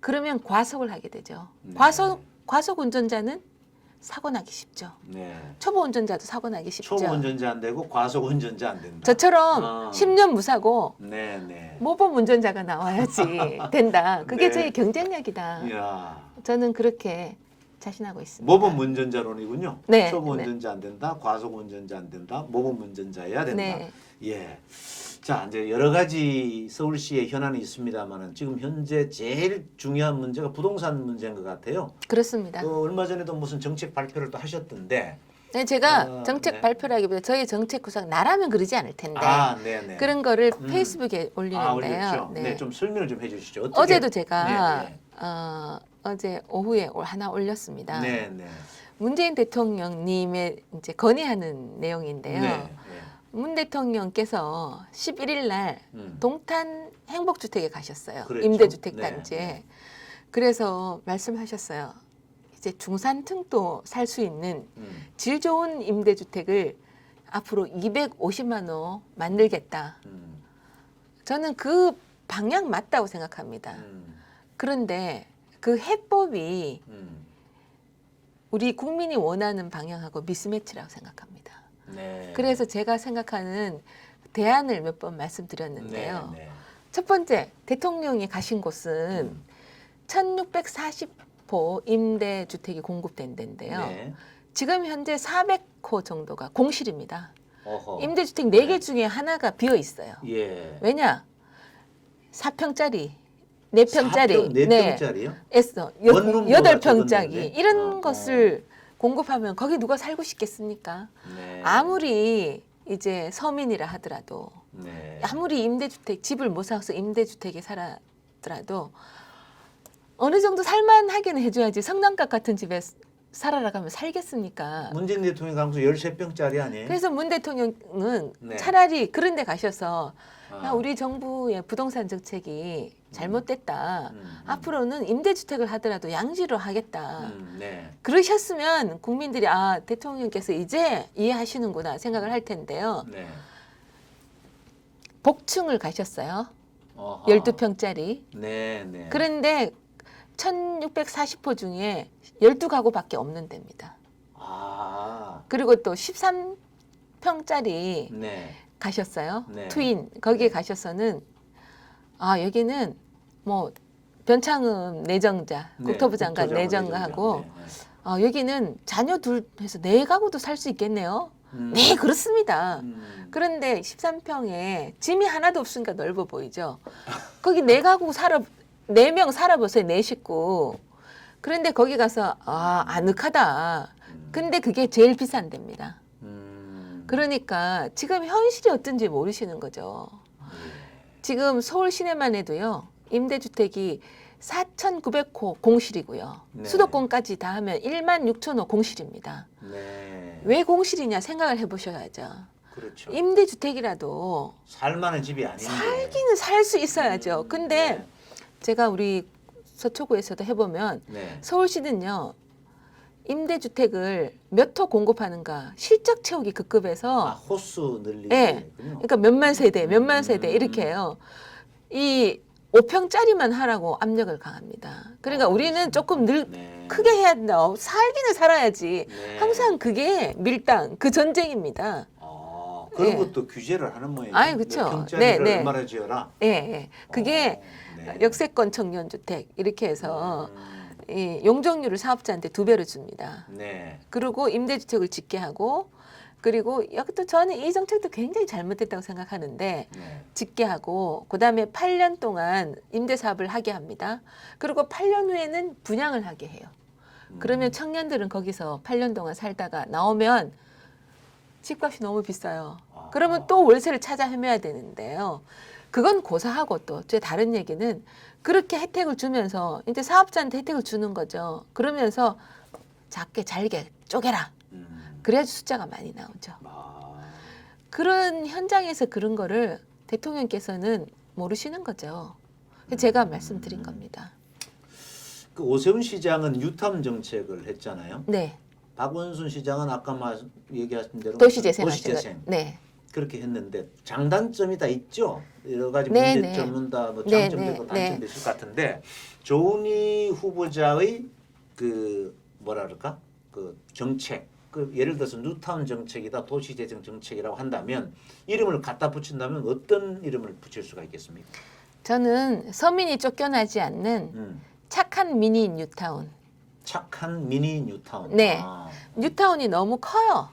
Speaker 2: 그러면 과속을 하게 되죠.
Speaker 1: 네.
Speaker 2: 과속 운전자는 사고 나기 쉽죠.
Speaker 1: 네.
Speaker 2: 초보 운전자도 사고 나기 쉽죠.
Speaker 1: 초보 운전자 안 되고 과속 운전자 안 된다.
Speaker 2: 저처럼 10년 무사고
Speaker 1: 네, 네.
Speaker 2: 모범 운전자가 나와야지 된다. 그게
Speaker 1: 네.
Speaker 2: 저희 경쟁력이다.
Speaker 1: 이야.
Speaker 2: 저는 그렇게 자신하고 있습니다.
Speaker 1: 모범 운전자론이군요.
Speaker 2: 네,
Speaker 1: 초보
Speaker 2: 네.
Speaker 1: 운전자 안 된다. 과속 운전자 안 된다. 모범 운전자여야 된다.
Speaker 2: 네.
Speaker 1: 예. 자, 이제 여러 가지 서울시의 현안이 있습니다만은 지금 현재 제일 중요한 문제가 부동산 문제인 것 같아요.
Speaker 2: 그렇습니다.
Speaker 1: 얼마 전에도 무슨 정책 발표를 또 하셨던데.
Speaker 2: 네, 제가 정책
Speaker 1: 네.
Speaker 2: 발표라기보다 저희 정책 구상 나라면 그러지 않을 텐데
Speaker 1: 네, 네.
Speaker 2: 그런 거를 페이스북에 올리는데요.
Speaker 1: 올렸죠.
Speaker 2: 네.
Speaker 1: 네, 좀 설명을 좀 해주시죠. 어떻게?
Speaker 2: 어제도 제가
Speaker 1: 네,
Speaker 2: 어제 오후에 하나 올렸습니다.
Speaker 1: 네, 네.
Speaker 2: 문재인 대통령님의 이제 건의하는 내용인데요.
Speaker 1: 네,
Speaker 2: 문 대통령께서 11일 날 동탄 행복주택에 가셨어요.
Speaker 1: 그랬죠.
Speaker 2: 임대주택
Speaker 1: 네,
Speaker 2: 단지에.
Speaker 1: 네.
Speaker 2: 그래서 말씀하셨어요. 이제 중산층도 살 수 있는 질 좋은 임대주택을 앞으로 250만 호 만들겠다. 저는 그 방향 맞다고 생각합니다. 그런데 그 해법이 우리 국민이 원하는 방향하고 미스매치라고 생각합니다.
Speaker 1: 네. 그래서
Speaker 2: 그래서 제가 생각하는 대안을 몇 번 말씀드렸는데요.
Speaker 1: 네, 네.
Speaker 2: 첫 번째, 대통령이 가신 곳은 1640호 임대주택이 공급된 데인데요.
Speaker 1: 네.
Speaker 2: 지금 현재 400호 정도가 공실입니다.
Speaker 1: 어허.
Speaker 2: 임대주택 4개 중에 하나가 비어 있어요.
Speaker 1: 예.
Speaker 2: 왜냐? 4평짜리, 4평짜리,
Speaker 1: 4평짜리요?
Speaker 2: 애써
Speaker 1: 원룸보다
Speaker 2: 8평짜리
Speaker 1: 적은데?
Speaker 2: 이런 것을 공급하면 거기 누가 살고 싶겠습니까?
Speaker 1: 네.
Speaker 2: 아무리 이제 서민이라 하더라도
Speaker 1: 네.
Speaker 2: 아무리 임대주택 집을 못 사서 임대주택에 살았더라도 어느 정도 살만하게는 해줘야지 성남갑 같은 집에 살아라 가면 살겠습니까?
Speaker 1: 문재인 대통령 강수 13평짜리 아니에요?
Speaker 2: 그래서 문 대통령은
Speaker 1: 네.
Speaker 2: 차라리 그런 데 가셔서
Speaker 1: 아.
Speaker 2: 야, 우리 정부의 부동산 정책이 잘못됐다.
Speaker 1: 음.
Speaker 2: 앞으로는 임대주택을 하더라도 양지로 하겠다.
Speaker 1: 네.
Speaker 2: 그러셨으면 국민들이 대통령께서 이제 이해하시는구나 생각을 할 텐데요.
Speaker 1: 네.
Speaker 2: 복층을 가셨어요.
Speaker 1: 어허.
Speaker 2: 12평짜리.
Speaker 1: 네, 네.
Speaker 2: 그런데 1640호 중에 12가구밖에 없는 데입니다.
Speaker 1: 아.
Speaker 2: 그리고 또 13평짜리
Speaker 1: 네.
Speaker 2: 가셨어요.
Speaker 1: 네.
Speaker 2: 트윈. 거기에 가셔서는 여기는 뭐 변창흠 내정자,
Speaker 1: 네.
Speaker 2: 국토부 장관 내정자하고
Speaker 1: 네, 네.
Speaker 2: 여기는 자녀 둘 해서 4가구도 살 수 있겠네요. 네, 그렇습니다. 그런데 13평에 짐이 하나도 없으니까 넓어 보이죠. 거기 4가구 4명 살아보세요. 4식구. 그런데 거기 가서 아늑하다. 근데 그게 제일 비싼 데입니다. 그러니까 지금 현실이 어떤지 모르시는 거죠. 지금 서울 시내만 해도요. 임대주택이 4,900호 공실이고요.
Speaker 1: 네.
Speaker 2: 수도권까지 다 하면 16,000호 공실입니다.
Speaker 1: 네.
Speaker 2: 왜 공실이냐 생각을 해보셔야죠.
Speaker 1: 그렇죠.
Speaker 2: 임대주택이라도
Speaker 1: 살만한 집이 아닌데.
Speaker 2: 살기는 살 수 있어야죠. 근데
Speaker 1: 네.
Speaker 2: 제가 우리 서초구에서도 해보면
Speaker 1: 네.
Speaker 2: 서울시는요. 임대주택을 몇 호 공급하는가 실적 채우기 급급해서
Speaker 1: 호수 늘리기.
Speaker 2: 네. 그러니까 몇만 세대 이렇게 해요. 이 5평짜리만 하라고 압력을 가합니다. 그러니까 우리는 조금
Speaker 1: 네.
Speaker 2: 크게 해야 된다. 살기는 살아야지.
Speaker 1: 네.
Speaker 2: 항상 그게 밀당, 그 전쟁입니다.
Speaker 1: 그런
Speaker 2: 네.
Speaker 1: 것도 규제를 하는 모양이에요.
Speaker 2: 아이, 그쵸.
Speaker 1: 몇 평짜리를
Speaker 2: 네, 네.
Speaker 1: 얼마나 지어라.
Speaker 2: 예, 예. 그게
Speaker 1: 네.
Speaker 2: 역세권 청년주택 이렇게 해서 이 용적률을 사업자한테 2배로 줍니다.
Speaker 1: 네.
Speaker 2: 그리고 임대주택을 짓게 하고 그리고 여기도 저는 이 정책도 굉장히 잘못됐다고 생각하는데
Speaker 1: 네.
Speaker 2: 짓게 하고 그다음에 8년 동안 임대 사업을 하게 합니다. 그리고 8년 후에는 분양을 하게 해요. 그러면 청년들은 거기서 8년 동안 살다가 나오면 집값이 너무 비싸요. 그러면 또 월세를 찾아 헤매야 되는데요. 그건 고사하고 또 다른 얘기는 그렇게 혜택을 주면서 이제 사업자한테 혜택을 주는 거죠. 그러면서 작게 잘게 쪼개라. 그래야지 숫자가 많이 나오죠.
Speaker 1: 아,
Speaker 2: 그런 현장에서 그런 거를 대통령께서는 모르시는 거죠. 제가 말씀드린 겁니다.
Speaker 1: 그 오세훈 시장은 뉴타운 정책을 했잖아요.
Speaker 2: 네.
Speaker 1: 박원순 시장은 아까 얘기하신 대로
Speaker 2: 도시재생.
Speaker 1: 도시재생
Speaker 2: 네.
Speaker 1: 그렇게 했는데 장단점이 다 있죠. 여러 가지
Speaker 2: 네,
Speaker 1: 문제점은 다 뭐
Speaker 2: 네,
Speaker 1: 장점도
Speaker 2: 네,
Speaker 1: 있고
Speaker 2: 네.
Speaker 1: 단점도 있을 것 같은데 조은희 후보자의 그 뭐라 그럴까 그 정책 그 예를 들어서 뉴타운 정책이다 도시재생 정책이라고 한다면 이름을 갖다 붙인다면 어떤 이름을 붙일 수가 있겠습니까?
Speaker 2: 저는 서민이 쫓겨나지 않는 착한 미니 뉴타운.
Speaker 1: 착한 미니 뉴타운.
Speaker 2: 네.
Speaker 1: 아,
Speaker 2: 뉴타운이 너무 커요.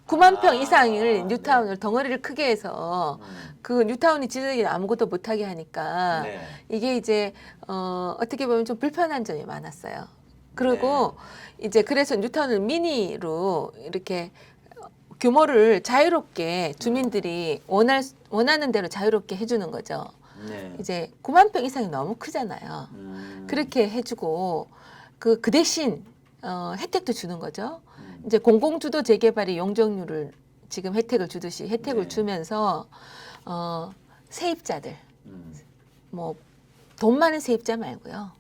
Speaker 2: 9만 평
Speaker 1: 아,
Speaker 2: 이상을 뉴타운을 덩어리를 크게 해서
Speaker 1: 음,
Speaker 2: 그 뉴타운이 지들이 아무것도 못하게 하니까
Speaker 1: 네.
Speaker 2: 이게 이제 어떻게 보면 좀 불편한 점이 많았어요. 그리고 이제 그래서 뉴타운을 미니로 이렇게 규모를 자유롭게 주민들이 원하는 대로 자유롭게 해주는 거죠.
Speaker 1: 네.
Speaker 2: 이제 9만 평 이상이 너무 크잖아요. 그렇게 해주고 그 대신 혜택도 주는 거죠. 이제 공공주도 재개발의 용적률을 지금 혜택을 주듯이 혜택을
Speaker 1: 네.
Speaker 2: 주면서 세입자들
Speaker 1: 음,
Speaker 2: 뭐 돈 많은 세입자 말고요.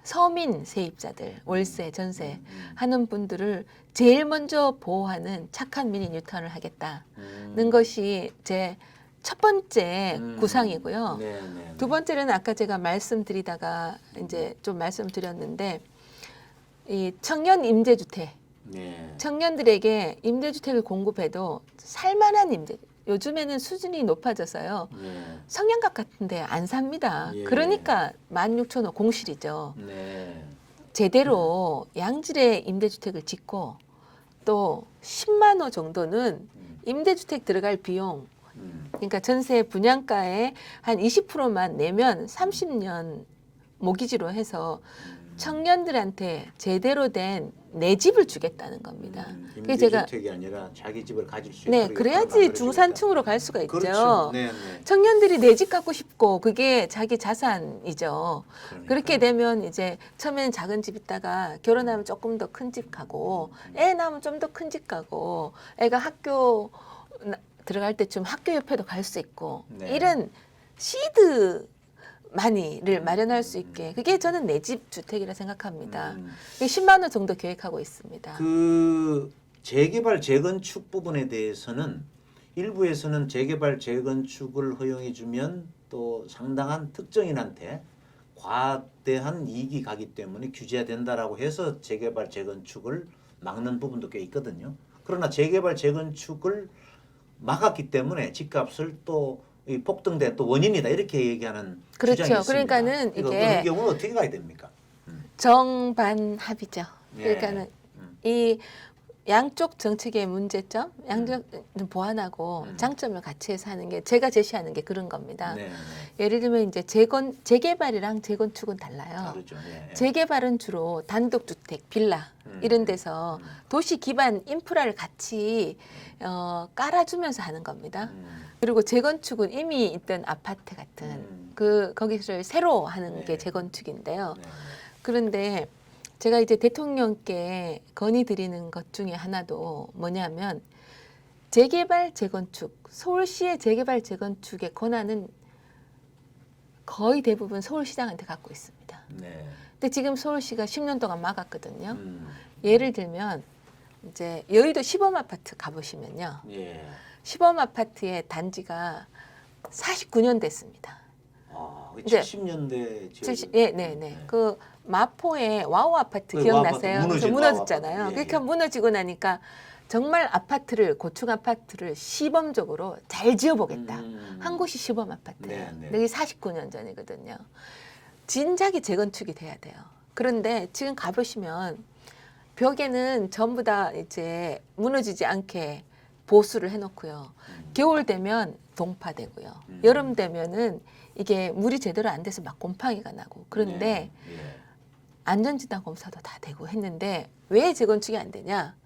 Speaker 2: 서민 세입자들 월세 전세 하는 분들을 제일 먼저 보호하는 착한 미니 뉴타운을 하겠다는 것이 제 첫 번째 구상이고요.
Speaker 1: 네, 네,
Speaker 2: 두 번째는 아까 제가 말씀드리다가 이제 좀 말씀드렸는데 이 청년 임대주택
Speaker 1: 네.
Speaker 2: 청년들에게 임대주택을 공급해도 살만한 임대 요즘에는 수준이 높아져서요.
Speaker 1: 네.
Speaker 2: 성냥갑 같은데 안 삽니다.
Speaker 1: 예.
Speaker 2: 그러니까 16,000원 공실이죠.
Speaker 1: 네.
Speaker 2: 제대로 양질의 임대주택을 짓고 또 10만 원 정도는 임대주택 들어갈 비용 그러니까 전세 분양가의 한 20%만 내면 30년 모기지로 해서 청년들한테 제대로 된 내 집을 주겠다는 겁니다. 그게 제가
Speaker 1: 임대주택이 아니라 자기 집을 가질 수
Speaker 2: 네
Speaker 1: 있도록
Speaker 2: 그래야지
Speaker 1: 만들어주겠다.
Speaker 2: 중산층으로 갈 수가 있죠.
Speaker 1: 그렇죠. 네, 네.
Speaker 2: 청년들이 내 집 갖고 싶고 그게 자기 자산이죠.
Speaker 1: 그러니까.
Speaker 2: 그렇게 되면 이제 처음에는 작은 집 있다가 결혼하면 조금 더 큰 집 가고 애 낳으면 좀 더 큰 집 가고 애가 학교 들어갈 때쯤 학교 옆에도 갈 수 있고
Speaker 1: 네.
Speaker 2: 이런 시드 마니를 마련할 수 있게 그게 저는 내 집 주택이라 생각합니다. 10만 원 정도 계획하고 있습니다.
Speaker 1: 그 재개발 재건축 부분에 대해서는 일부에서는 재개발 재건축을 허용해 주면 또 상당한 특정인한테 과대한 이익이 가기 때문에 규제해야 된다라고 해서 재개발 재건축을 막는 부분도 꽤 있거든요. 그러나 재개발 재건축을 막았기 때문에 집값을 또 이 폭등된 또 원인이다 이렇게 얘기하는
Speaker 2: 그렇죠.
Speaker 1: 주장이 있습니다.
Speaker 2: 그러니까는
Speaker 1: 이거
Speaker 2: 이게
Speaker 1: 그런 경우는 어떻게 가야 됩니까?
Speaker 2: 정반합이죠.
Speaker 1: 예.
Speaker 2: 그러니까는 이 양쪽 정책의 문제점, 양쪽 보완하고 장점을 같이 해서 하는 게 제가 제시하는 게 그런 겁니다.
Speaker 1: 네, 네.
Speaker 2: 예를 들면 이제 재개발이랑 재건축은 달라요.
Speaker 1: 다르죠. 예, 예.
Speaker 2: 재개발은 주로 단독주택, 빌라 이런 데서 도시 기반 인프라를 같이 깔아주면서 하는 겁니다. 그리고 재건축은 이미 있던 아파트 같은 거기를 새로 하는
Speaker 1: 네.
Speaker 2: 게 재건축인데요.
Speaker 1: 네, 네.
Speaker 2: 그런데 제가 이제 대통령께 건의드리는 것 중에 하나도 뭐냐면 재개발 재건축 서울시의 재개발 재건축의 권한은 거의 대부분 서울시장한테 갖고 있습니다.
Speaker 1: 네.
Speaker 2: 근데 지금 서울시가 10년 동안 막았거든요. 예를 들면 이제 여의도 시범 아파트 가보시면요.
Speaker 1: 예.
Speaker 2: 시범 아파트의 단지가 49년 됐습니다.
Speaker 1: 아,
Speaker 2: 이제
Speaker 1: 70년대
Speaker 2: 네. 그 마포의 와우 아파트
Speaker 1: 그
Speaker 2: 기억나세요?
Speaker 1: 와우 아파트,
Speaker 2: 그래서
Speaker 1: 무너진
Speaker 2: 무너졌잖아요.
Speaker 1: 와우 아파트. 예,
Speaker 2: 그러니까
Speaker 1: 예.
Speaker 2: 무너지고 나니까 정말 아파트를 고층 아파트를 시범적으로 잘 지어보겠다. 한 곳이 시범 아파트예요.
Speaker 1: 네, 네.
Speaker 2: 근데 이게 49년 전이거든요. 진작에 재건축이 돼야 돼요. 그런데 지금 가보시면 벽에는 전부 다 이제 무너지지 않게 보수를 해놓고요. 겨울 되면 동파되고요. 여름 되면은 이게 물이 제대로 안 돼서 막 곰팡이가 나고 그런데
Speaker 1: 네, 예.
Speaker 2: 안전진단 검사도 다 되고 했는데 왜 재건축이 안 되냐?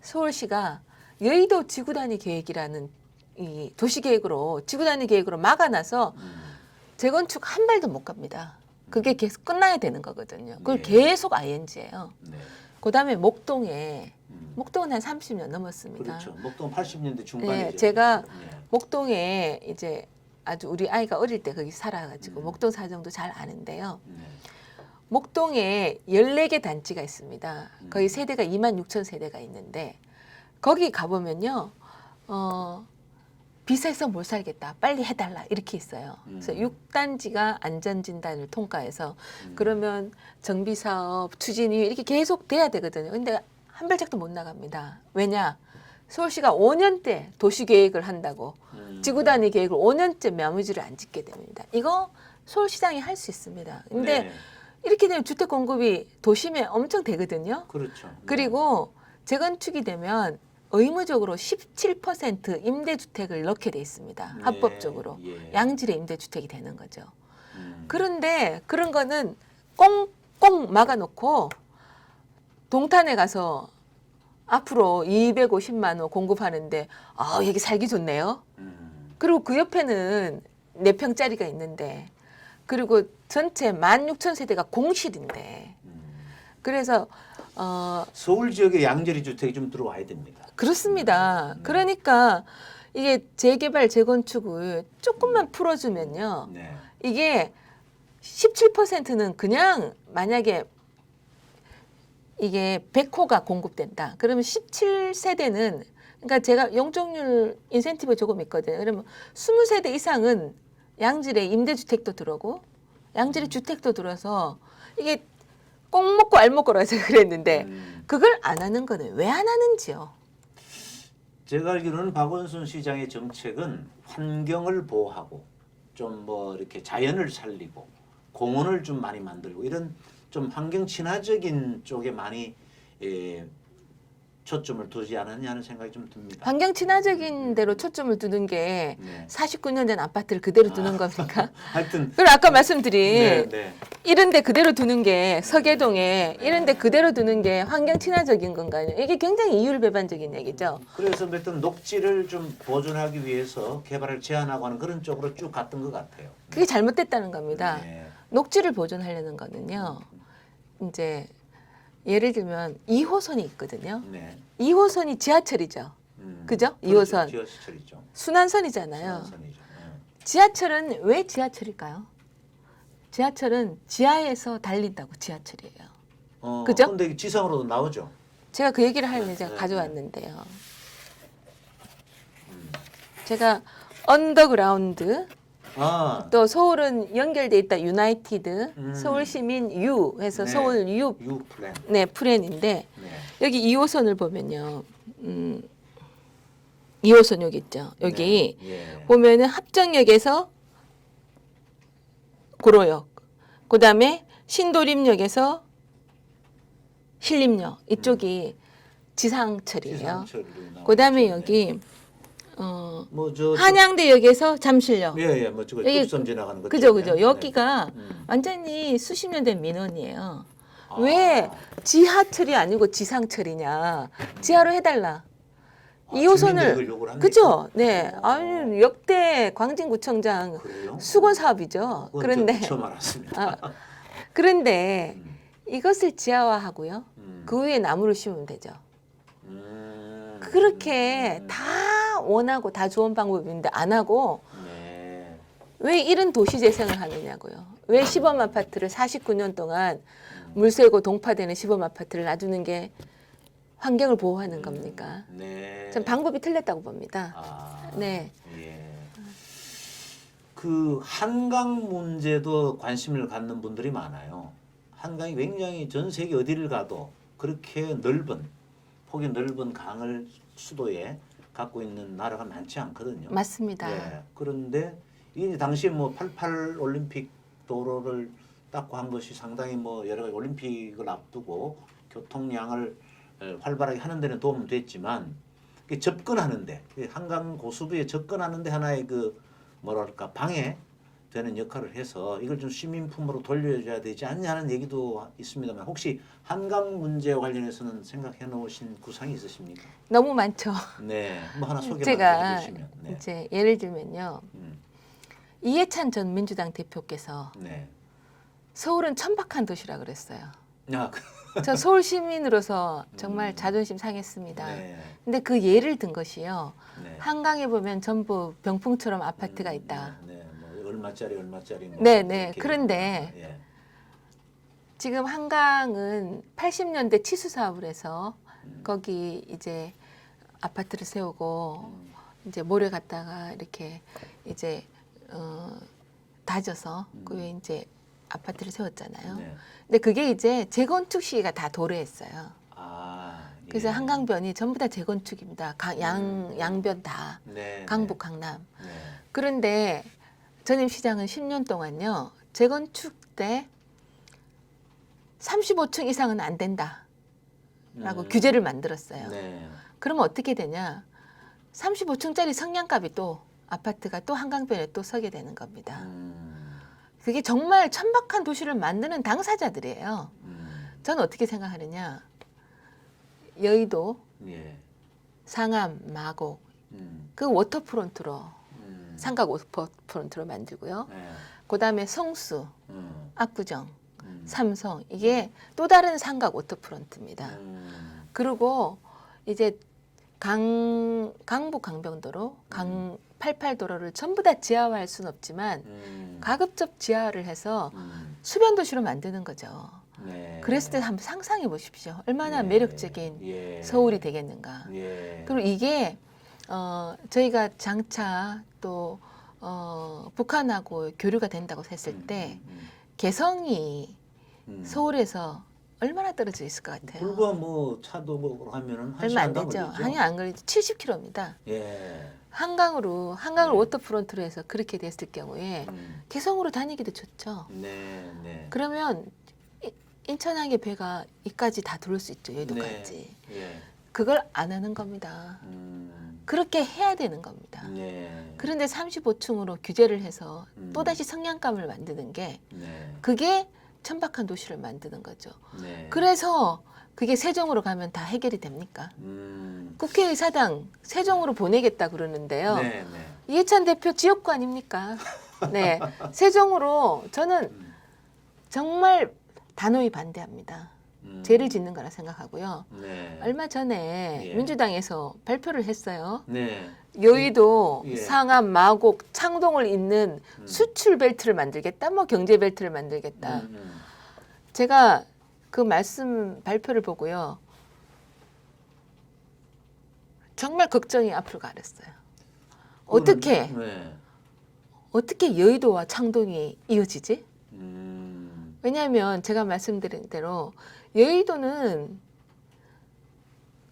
Speaker 2: 서울시가 여의도 지구단위 계획이라는 이 도시계획으로 지구단위 계획으로 막아놔서 재건축 한 발도 못 갑니다. 그게 계속 끝나야 되는 거거든요. 그걸
Speaker 1: 네.
Speaker 2: 계속 ING예요.
Speaker 1: 네.
Speaker 2: 그다음에 목동은 한 30년 넘었습니다.
Speaker 1: 그렇죠. 목동 80년대 중반이죠.
Speaker 2: 네, 제가
Speaker 1: 네.
Speaker 2: 목동에 이제 아주 우리 아이가 어릴 때 거기 살아가지고
Speaker 1: 음.
Speaker 2: 목동 사정도 잘 아는데요.
Speaker 1: 네.
Speaker 2: 목동에 14개 단지가 있습니다. 거의 세대가 26,000세대가 있는데 거기 가보면요. 비싸서 못 살겠다. 빨리 해달라. 이렇게 있어요. 그래서 6단지가 안전진단을 통과해서 그러면 정비사업, 추진위 이렇게 계속 돼야 되거든요. 근데 한 발짝도 못 나갑니다. 왜냐? 서울시가 5년대 도시계획을 한다고 지구단위 계획을 5년째 마무리를 안 짓게 됩니다. 이거 서울시장이 할 수 있습니다. 근데
Speaker 1: 네.
Speaker 2: 이렇게 되면 주택 공급이 도심에 엄청 되거든요.
Speaker 1: 그렇죠. 네.
Speaker 2: 그리고 재건축이 되면 의무적으로 17% 임대주택을 넣게 돼 있습니다.
Speaker 1: 네.
Speaker 2: 합법적으로.
Speaker 1: 예.
Speaker 2: 양질의 임대주택이 되는 거죠.
Speaker 1: 음.
Speaker 2: 그런데 그런 거는 꽁꽁 막아놓고 동탄에 가서 앞으로 250만 원 공급하는데 여기 살기 좋네요. 그리고 그 옆에는 4평짜리가 있는데 그리고 전체 16,000세대가 공실인데 그래서
Speaker 1: 서울 지역에 양질의 주택이 좀 들어와야 됩니다.
Speaker 2: 그렇습니다. 그러니까 이게 재개발 재건축을 조금만 풀어주면요.
Speaker 1: 네.
Speaker 2: 이게 17%는 그냥 만약에 이게 100호가 공급된다. 그러면 17세대는 그러니까 제가 용적률 인센티브 조금 있거든요. 그러면 20세대 이상은 양질의 임대주택도 들어오고 양질의 주택도 들어서 이게 꼭 먹고 알 먹고라 제가 그랬는데 그걸 안 하는 거는 왜 안 하는지요?
Speaker 1: 제가 알기로는 박원순 시장의 정책은 환경을 보호하고 좀 뭐 이렇게 자연을 살리고 공원을 좀 많이 만들고 이런 좀 환경 친화적인 쪽에 많이 초점을 두지 않았냐는 생각이 좀 듭니다.
Speaker 2: 환경 친화적인 대로 초점을 두는 게
Speaker 1: 네.
Speaker 2: 49년 된 아파트를 그대로 두는 겁니까?
Speaker 1: 하여튼
Speaker 2: 그리고 아까 말씀드린
Speaker 1: 네, 네.
Speaker 2: 이런데 그대로 두는 게 서계동에 이런데 그대로 두는 게 환경 친화적인 건가요? 이게 굉장히 이율배반적인 얘기죠.
Speaker 1: 그래서 어떤 녹지를 좀 보존하기 위해서 개발을 제한하고 하는 그런 쪽으로 쭉 갔던 것 같아요.
Speaker 2: 그게 잘못됐다는 겁니다.
Speaker 1: 네.
Speaker 2: 녹지를 보존하려는 거는요. 이제 예를 들면 2호선이 있거든요.
Speaker 1: 네.
Speaker 2: 2호선이 지하철이죠. 그죠?
Speaker 1: 그렇죠.
Speaker 2: 2호선.
Speaker 1: 지하철이죠.
Speaker 2: 순환선이잖아요.
Speaker 1: 순환선이죠.
Speaker 2: 지하철은 왜 지하철일까요? 지하철은 지하에서 달린다고 지하철이에요. 그죠?
Speaker 1: 근데 지상으로도 나오죠.
Speaker 2: 제가 그 얘기를 하려고 제가
Speaker 1: 네,
Speaker 2: 가져왔는데요. 제가 언더그라운드
Speaker 1: 아,
Speaker 2: 또 서울은 연결돼 있다 유나이티드 서울시민 유 해서
Speaker 1: 네.
Speaker 2: 서울 유
Speaker 1: U 플랜.
Speaker 2: 네, 플랜인데
Speaker 1: 네.
Speaker 2: 여기 2호선을 보면요. 2호선 여기 있죠. 여기
Speaker 1: 네. 예.
Speaker 2: 보면은 합정역에서 고로역, 그다음에 신도림역에서 신림역 이쪽이 지상철이에요.
Speaker 1: 지상철로
Speaker 2: 그다음에
Speaker 1: 나오죠.
Speaker 2: 여기
Speaker 1: 뭐저
Speaker 2: 한양대역에서 잠실역.
Speaker 1: 예예 뭐 저거
Speaker 2: 여기
Speaker 1: 뚝섬 지나가는 거
Speaker 2: 그죠,
Speaker 1: 때문에.
Speaker 2: 그죠. 여기가 완전히 수십 년 된 민원이에요. 왜 지하철이 아니고 지상철이냐? 지하로 해달라.
Speaker 1: 주민들이
Speaker 2: 2호선을
Speaker 1: 그걸 요구를 합니까?
Speaker 2: 그죠? 네. 아니 역대 광진구청장
Speaker 1: 그래요?
Speaker 2: 수건 사업이죠.
Speaker 1: 그건
Speaker 2: 그런데
Speaker 1: 저 처음 알았습니다.
Speaker 2: 그런데 이것을 지하화하고요.
Speaker 1: 음.
Speaker 2: 그 위에 나무를 심으면 되죠.
Speaker 1: 음.
Speaker 2: 그렇게 다 원하고 다 좋은 방법인데 안 하고
Speaker 1: 네.
Speaker 2: 왜 이런 도시 재생을 하느냐고요. 왜 시범 아파트를 49년 동안 물 새고 동파되는 시범 아파트를 놔두는 게 환경을 보호하는 겁니까?
Speaker 1: 네.
Speaker 2: 전 방법이 틀렸다고 봅니다.
Speaker 1: 아,
Speaker 2: 네.
Speaker 1: 예. 그 한강 문제도 관심을 갖는 분들이 많아요. 한강이 굉장히 전 세계 어디를 가도 그렇게 넓은 폭이 넓은 강을 수도에 갖고 있는 나라가 많지 않거든요.
Speaker 2: 맞습니다.
Speaker 1: 예. 그런데 이 당시에 뭐 88 올림픽 도로를 닦고 한 것이 상당히 뭐 여러 가지 올림픽을 앞두고 교통량을 활발하게 하는 데는 도움은 됐지만 접근하는데 한강 고수부에 접근하는데 하나의 그 뭐랄까 방해 되는 역할을 해서 이걸 좀 시민품으로 돌려줘야 되지 않냐는 얘기도 있습니다만 혹시 한강 문제와 관련해서는 생각해 놓으신 구상이 있으십니까?
Speaker 2: 너무 많죠.
Speaker 1: 네, 뭐 하나 소개만
Speaker 2: 제가
Speaker 1: 해주시면. 네.
Speaker 2: 이제 예를 들면요. 이해찬 전 민주당 대표께서
Speaker 1: 네.
Speaker 2: 서울은 천박한 도시라 그랬어요.
Speaker 1: 아,
Speaker 2: 저 서울 시민으로서 정말 자존심 상했습니다.
Speaker 1: 네.
Speaker 2: 근데 그 예를 든 것이요.
Speaker 1: 네.
Speaker 2: 한강에 보면 전부 병풍처럼 아파트가 있다.
Speaker 1: 네, 뭐 얼마짜리 뭐
Speaker 2: 네, 네.
Speaker 1: 이렇게
Speaker 2: 그런데
Speaker 1: 예.
Speaker 2: 지금 한강은 80년대 치수 사업을 해서 거기 이제 아파트를 세우고 이제 모래 갖다가 이렇게 이제 다져서 그 위에 이제 아파트를 세웠잖아요.
Speaker 1: 네.
Speaker 2: 근데 그게 이제 재건축 시기가 다 도래했어요.
Speaker 1: 아,
Speaker 2: 그래서
Speaker 1: 예.
Speaker 2: 한강변이 전부 다 재건축입니다. 양변 다
Speaker 1: 네,
Speaker 2: 강북 강남.
Speaker 1: 네.
Speaker 2: 그런데 전임 시장은 10년 동안요. 재건축 때 35층 이상은 안 된다라고 규제를 만들었어요.
Speaker 1: 네.
Speaker 2: 그러면 어떻게 되냐? 35층짜리 성냥갑이 또 아파트가 또 한강변에 또 서게 되는 겁니다. 그게 정말 천박한 도시를 만드는 당사자들이에요. 저는 어떻게 생각하느냐? 여의도,
Speaker 1: 예.
Speaker 2: 상암, 마곡 그 워터프론트로 삼각 워터프론트로 만들고요.
Speaker 1: 네.
Speaker 2: 그다음에 성수, 압구정, 삼성 이게 또 다른 삼각 워터프론트입니다. 그리고 이제 강북 강변도로, 88도로를 전부 다 지하화할 수는 없지만 가급적 지하화를 해서 수변 도시로 만드는 거죠.
Speaker 1: 네.
Speaker 2: 그랬을 때 한번 상상해 보십시오. 얼마나
Speaker 1: 예.
Speaker 2: 매력적인
Speaker 1: 예.
Speaker 2: 서울이 되겠는가.
Speaker 1: 예.
Speaker 2: 그리고 이게 저희가 장차 또 북한하고 교류가 된다고 했을 때 개성이 서울에서 얼마나 떨어져 있을 것 같아요.
Speaker 1: 불과 뭐 차도 뭐 하면은 한
Speaker 2: 얼마 안
Speaker 1: 시간도
Speaker 2: 되죠.
Speaker 1: 걸리죠.
Speaker 2: 한이 안 걸리죠. 70km입니다.
Speaker 1: 예.
Speaker 2: 한강을
Speaker 1: 네.
Speaker 2: 워터프론트로 해서 그렇게 됐을 경우에 개성으로 다니기도 좋죠.
Speaker 1: 네, 네.
Speaker 2: 그러면 인천항의 배가 이까지 다 들어올 수 있죠. 여의도까지.
Speaker 1: 네. 예.
Speaker 2: 그걸 안 하는 겁니다. 그렇게 해야 되는 겁니다.
Speaker 1: 네.
Speaker 2: 그런데 35층으로 규제를 해서 또다시 성냥감을 만드는 게
Speaker 1: 네.
Speaker 2: 그게 천박한 도시를 만드는 거죠.
Speaker 1: 네.
Speaker 2: 그래서 그게 세종으로 가면 다 해결이 됩니까? 국회의사당 세종으로 보내겠다 그러는데요.
Speaker 1: 네, 네.
Speaker 2: 이해찬 대표 지역구 아닙니까? 네, 세종으로 저는 정말 단호히 반대합니다. 죄를 짓는 거라 생각하고요.
Speaker 1: 네.
Speaker 2: 얼마 전에
Speaker 1: 예.
Speaker 2: 민주당에서 발표를 했어요.
Speaker 1: 네.
Speaker 2: 여의도,
Speaker 1: 예.
Speaker 2: 상암, 마곡, 창동을 잇는 수출 벨트를 만들겠다, 뭐 경제 벨트를 만들겠다. 제가 그 말씀 발표를 보고요. 정말 걱정이 앞으로 가렸어요. 어떻게
Speaker 1: 네.
Speaker 2: 어떻게 여의도와 창동이 이어지지? 왜냐하면 제가 말씀드린 대로 여의도는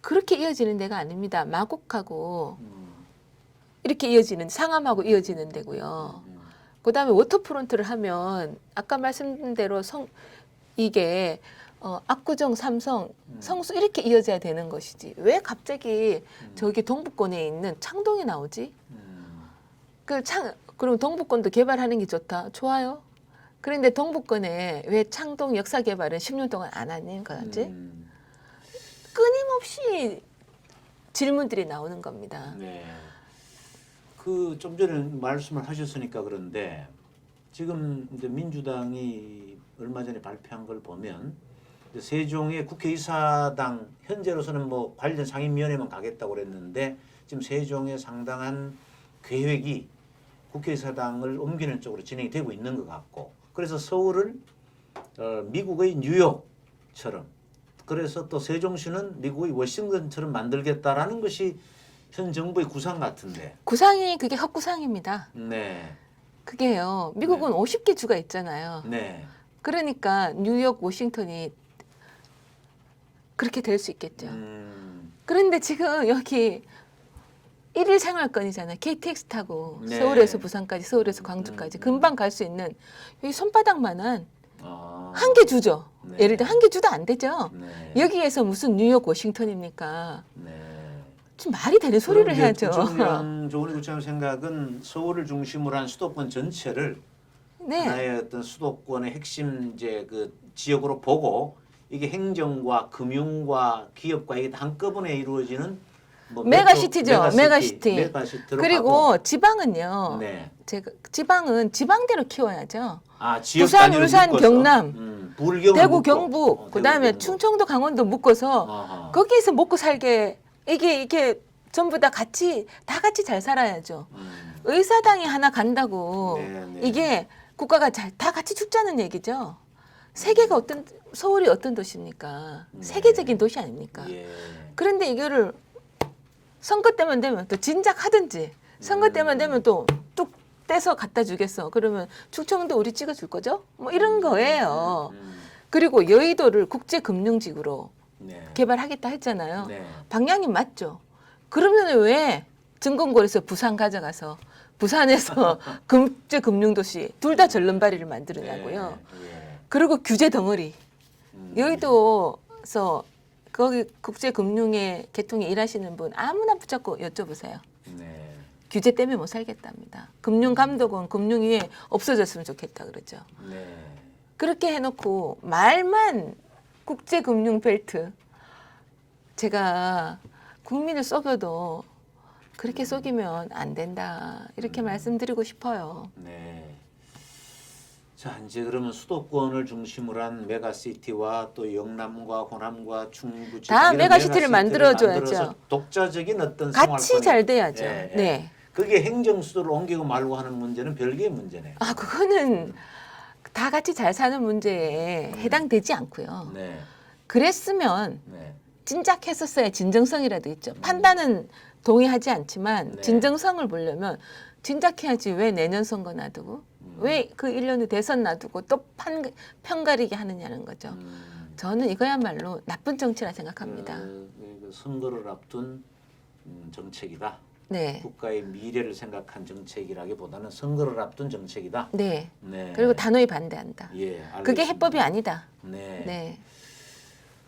Speaker 2: 그렇게 이어지는 데가 아닙니다. 마곡하고 이렇게 이어지는 상암하고 이어지는 데고요. 그다음에 워터프론트를 하면 아까 말씀드린 대로 이게 압구정, 삼성, 성수 이렇게 이어져야 되는 것이지. 왜 갑자기 저기 동북권에 있는 창동이 나오지? 그럼 동북권도 개발하는 게 좋다. 좋아요. 그런데 동북권에 왜 창동 역사 개발은 10년 동안 안 하는 거지? 끊임없이 질문들이 나오는 겁니다.
Speaker 1: 네. 그 좀 전에 말씀을 하셨으니까 그런데 지금 이제 민주당이 얼마 전에 발표한 걸 보면 이제 세종의 국회의사당 현재로서는 뭐 관련 상임위원회만 가겠다고 그랬는데 지금 세종의 상당한 계획이 국회의사당을 옮기는 쪽으로 진행이 되고 있는 것 같고 그래서 서울을 미국의 뉴욕처럼 그래서 또 세종시는 미국의 워싱턴처럼 만들겠다라는 것이 현 정부의 구상 같은데.
Speaker 2: 구상이 그게 헛구상입니다.
Speaker 1: 네.
Speaker 2: 그게요. 미국은 50개 주가 있잖아요.
Speaker 1: 네.
Speaker 2: 그러니까 뉴욕, 워싱턴이 그렇게 될 수 있겠죠. 그런데 지금 여기 일일 생활권이잖아요. KTX 타고
Speaker 1: 네.
Speaker 2: 서울에서 부산까지, 서울에서 광주까지 금방 갈 수 있는 여기 손바닥만한
Speaker 1: 아.
Speaker 2: 한 개 주죠.
Speaker 1: 네.
Speaker 2: 예를 들어 한 개 주도 안 되죠.
Speaker 1: 네.
Speaker 2: 여기에서 무슨 뉴욕, 워싱턴입니까?
Speaker 1: 네.
Speaker 2: 좀 말이 되는 소리를
Speaker 1: 그럼
Speaker 2: 해야죠.
Speaker 1: 조은희 구청장 생각은 서울을 중심으로 한 수도권 전체를
Speaker 2: 네.
Speaker 1: 하나의 어떤 수도권의 핵심 이제 그 지역으로 보고 이게 행정과 금융과 기업과 이게 한꺼번에 이루어지는 뭐
Speaker 2: 메가시티죠. 메가시티.
Speaker 1: 메가시티로
Speaker 2: 그리고
Speaker 1: 가고.
Speaker 2: 지방은요.
Speaker 1: 네.
Speaker 2: 제가 지방은 지방대로 키워야죠.
Speaker 1: 아, 지역
Speaker 2: 부산,
Speaker 1: 단위로
Speaker 2: 울산,
Speaker 1: 묶어서.
Speaker 2: 경남,
Speaker 1: 부울경을
Speaker 2: 대구,
Speaker 1: 묶고.
Speaker 2: 경북, 그다음에
Speaker 1: 대구, 경북.
Speaker 2: 충청도, 강원도 묶어서
Speaker 1: 아하.
Speaker 2: 거기에서 먹고 살게 이게 전부 다 같이 잘 살아야죠. 의사당이 하나 간다고
Speaker 1: 네, 네.
Speaker 2: 이게 국가가 다 같이 죽자는 얘기죠. 세계가 서울이 어떤 도시입니까?
Speaker 1: 네.
Speaker 2: 세계적인 도시 아닙니까?
Speaker 1: 예.
Speaker 2: 그런데 이거를 선거 때만 되면 또 진작 하든지 선거 때만 되면 또 뚝 떼서 갖다 주겠어. 그러면 충청도 우리 찍어줄 거죠? 뭐 이런 거예요. 그리고 여의도를 국제금융지구로
Speaker 1: 네.
Speaker 2: 개발하겠다 했잖아요.
Speaker 1: 네.
Speaker 2: 방향이 맞죠. 그러면 왜 증권거래소 부산 가져가서 부산에서 국제금융도시 둘 다 절름발이를 만들었냐고요.
Speaker 1: 예.
Speaker 2: 그리고 규제 덩어리. 여의도에서 거기 국제금융의 계통에 일하시는 분 아무나 붙잡고 여쭤보세요.
Speaker 1: 네.
Speaker 2: 규제 때문에 못 살겠답니다. 금융감독원, 금융위에 없어졌으면 좋겠다 그러죠.
Speaker 1: 네.
Speaker 2: 그렇게 해놓고 말만 국제금융벨트. 제가 국민을 속여도 그렇게 속이면 안 된다. 이렇게 말씀드리고 싶어요.
Speaker 1: 네. 자, 이제 그러면 수도권을 중심으로 한 메가시티와 또 영남과 호남과 충북
Speaker 2: 다
Speaker 1: 이런
Speaker 2: 메가시티를 만들어줘야죠.
Speaker 1: 만들어서 독자적인 어떤
Speaker 2: 같이
Speaker 1: 생활권이-
Speaker 2: 잘 돼야죠.
Speaker 1: 예, 예.
Speaker 2: 네.
Speaker 1: 그게 행정수도를 옮기고 말고 하는 문제는 별개의 문제네요.
Speaker 2: 아, 그거는 다 같이 잘 사는 문제에 해당되지 않고요.
Speaker 1: 네.
Speaker 2: 그랬으면
Speaker 1: 네.
Speaker 2: 진작했었어야 진정성이라도 있죠. 판단은 동의하지 않지만
Speaker 1: 네.
Speaker 2: 진정성을 보려면 진작해야지. 왜 내년 선거 놔두고 왜 그 1년 후 대선 놔두고 또 편가리게 하느냐는 거죠. 저는 이거야말로 나쁜 정치라 생각합니다.
Speaker 1: 그 선거를 앞둔 정책이다.
Speaker 2: 네.
Speaker 1: 국가의 미래를 생각한 정책이라기보다는 선거를 앞둔 정책이다.
Speaker 2: 네.
Speaker 1: 네.
Speaker 2: 그리고 단호히 반대한다.
Speaker 1: 예, 알겠습니다.
Speaker 2: 그게 해법이 아니다.
Speaker 1: 네.
Speaker 2: 네.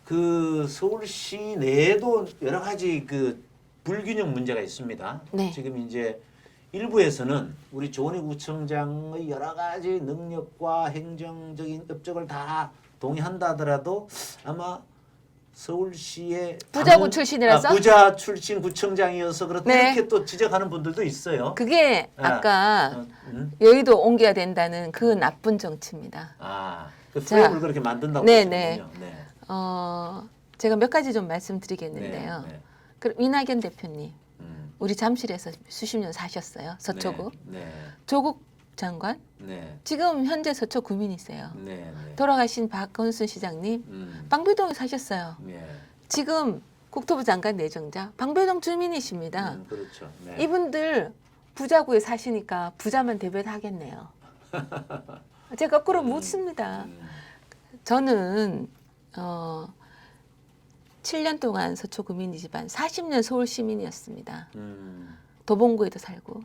Speaker 1: 그 서울시 내에도 여러 가지 그 불균형 문제가 있습니다.
Speaker 2: 네.
Speaker 1: 지금 이제 일부에서는 우리 조은희 구청장의 여러 가지 능력과 행정적인 업적을 다 동의한다 하더라도 아마 서울시의
Speaker 2: 부자구 출신이라서?
Speaker 1: 부자 출신 구청장이어서 그렇다
Speaker 2: 네.
Speaker 1: 이렇게 또 지적하는 분들도 있어요.
Speaker 2: 그게
Speaker 1: 아,
Speaker 2: 아까 여의도 옮겨야 된다는 그 나쁜 정치입니다.
Speaker 1: 그
Speaker 2: 자,
Speaker 1: 프레임을 그렇게 만든다고
Speaker 2: 네,
Speaker 1: 보시는군요. 네.
Speaker 2: 제가 몇 가지 좀 말씀드리겠는데요.
Speaker 1: 네, 네.
Speaker 2: 그럼 이낙연 대표님,
Speaker 1: 음,
Speaker 2: 우리 잠실에서 수십 년 사셨어요. 서초구.
Speaker 1: 네,
Speaker 2: 조국 장관,
Speaker 1: 네,
Speaker 2: 지금 현재 서초 구민이세요.
Speaker 1: 네, 네.
Speaker 2: 돌아가신 박건순 시장님, 방배동에 사셨어요.
Speaker 1: 네.
Speaker 2: 지금 국토부 장관 내정자 방배동 주민이십니다.
Speaker 1: 그렇죠. 네.
Speaker 2: 이분들 부자구에 사시니까 부자만 대변하겠네요. 제가 거꾸로 묻습니다. 저는 7년 동안 서초 구민이지만 40년 서울 시민이었습니다. 도봉구에도 살고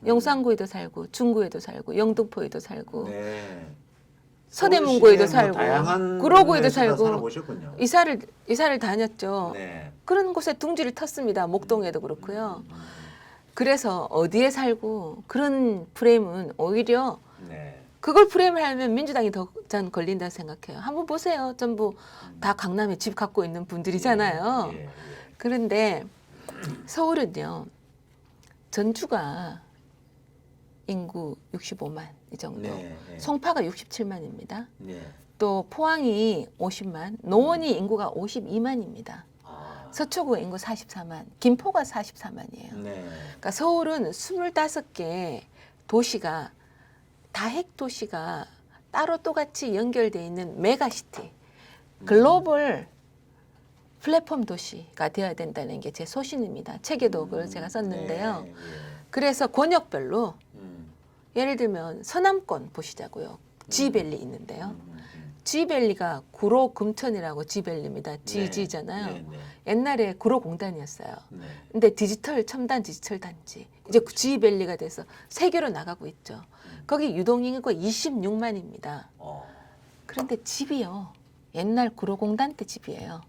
Speaker 2: 용산구에도 살고 중구에도 살고 영등포에도 살고
Speaker 1: 네.
Speaker 2: 서대문구에도
Speaker 1: 서울시의
Speaker 2: 살고
Speaker 1: 다양한
Speaker 2: 구로구에도
Speaker 1: 동네에서 다
Speaker 2: 살고
Speaker 1: 살아보셨군요.
Speaker 2: 이사를 다녔죠.
Speaker 1: 네.
Speaker 2: 그런 곳에 둥지를 텄습니다. 목동에도 그렇고요. 그래서 어디에 살고 그런 프레임은 오히려
Speaker 1: 네.
Speaker 2: 그걸 프레임을 하면 민주당이 더 전 걸린다 생각해요. 한번 보세요. 전부 다 강남에 집 갖고 있는 분들이잖아요.
Speaker 1: 예, 예.
Speaker 2: 그런데 서울은요. 전주가 인구 65만 이 정도.
Speaker 1: 네, 네.
Speaker 2: 송파가 67만입니다.
Speaker 1: 네.
Speaker 2: 또 포항이 50만, 노원이 인구가 52만입니다.
Speaker 1: 아,
Speaker 2: 서초구가 인구 44만, 김포가 44만이에요.
Speaker 1: 네.
Speaker 2: 그러니까 서울은 25개 도시가 다핵 도시가 따로 똑같이 연결되어 있는 메가시티, 글로벌 플랫폼 도시가 되어야 된다는 게 제 소신입니다. 책에도 그걸 제가 썼는데요.
Speaker 1: 네, 예.
Speaker 2: 그래서 권역별로
Speaker 1: 음,
Speaker 2: 예를 들면 서남권 보시자고요. 지밸리 있는데요.
Speaker 1: 음.
Speaker 2: 지밸리가 구로 금천이라고 지밸리입니다. 지지잖아요.
Speaker 1: 네, 네,
Speaker 2: 옛날에 구로공단이었어요.
Speaker 1: 네.
Speaker 2: 근데 첨단 디지털 단지 이제 지밸리가 돼서 세계로 나가고 있죠. 거기 유동인구가 26만입니다. 그런데 집이요. 옛날 구로공단 때 집이에요.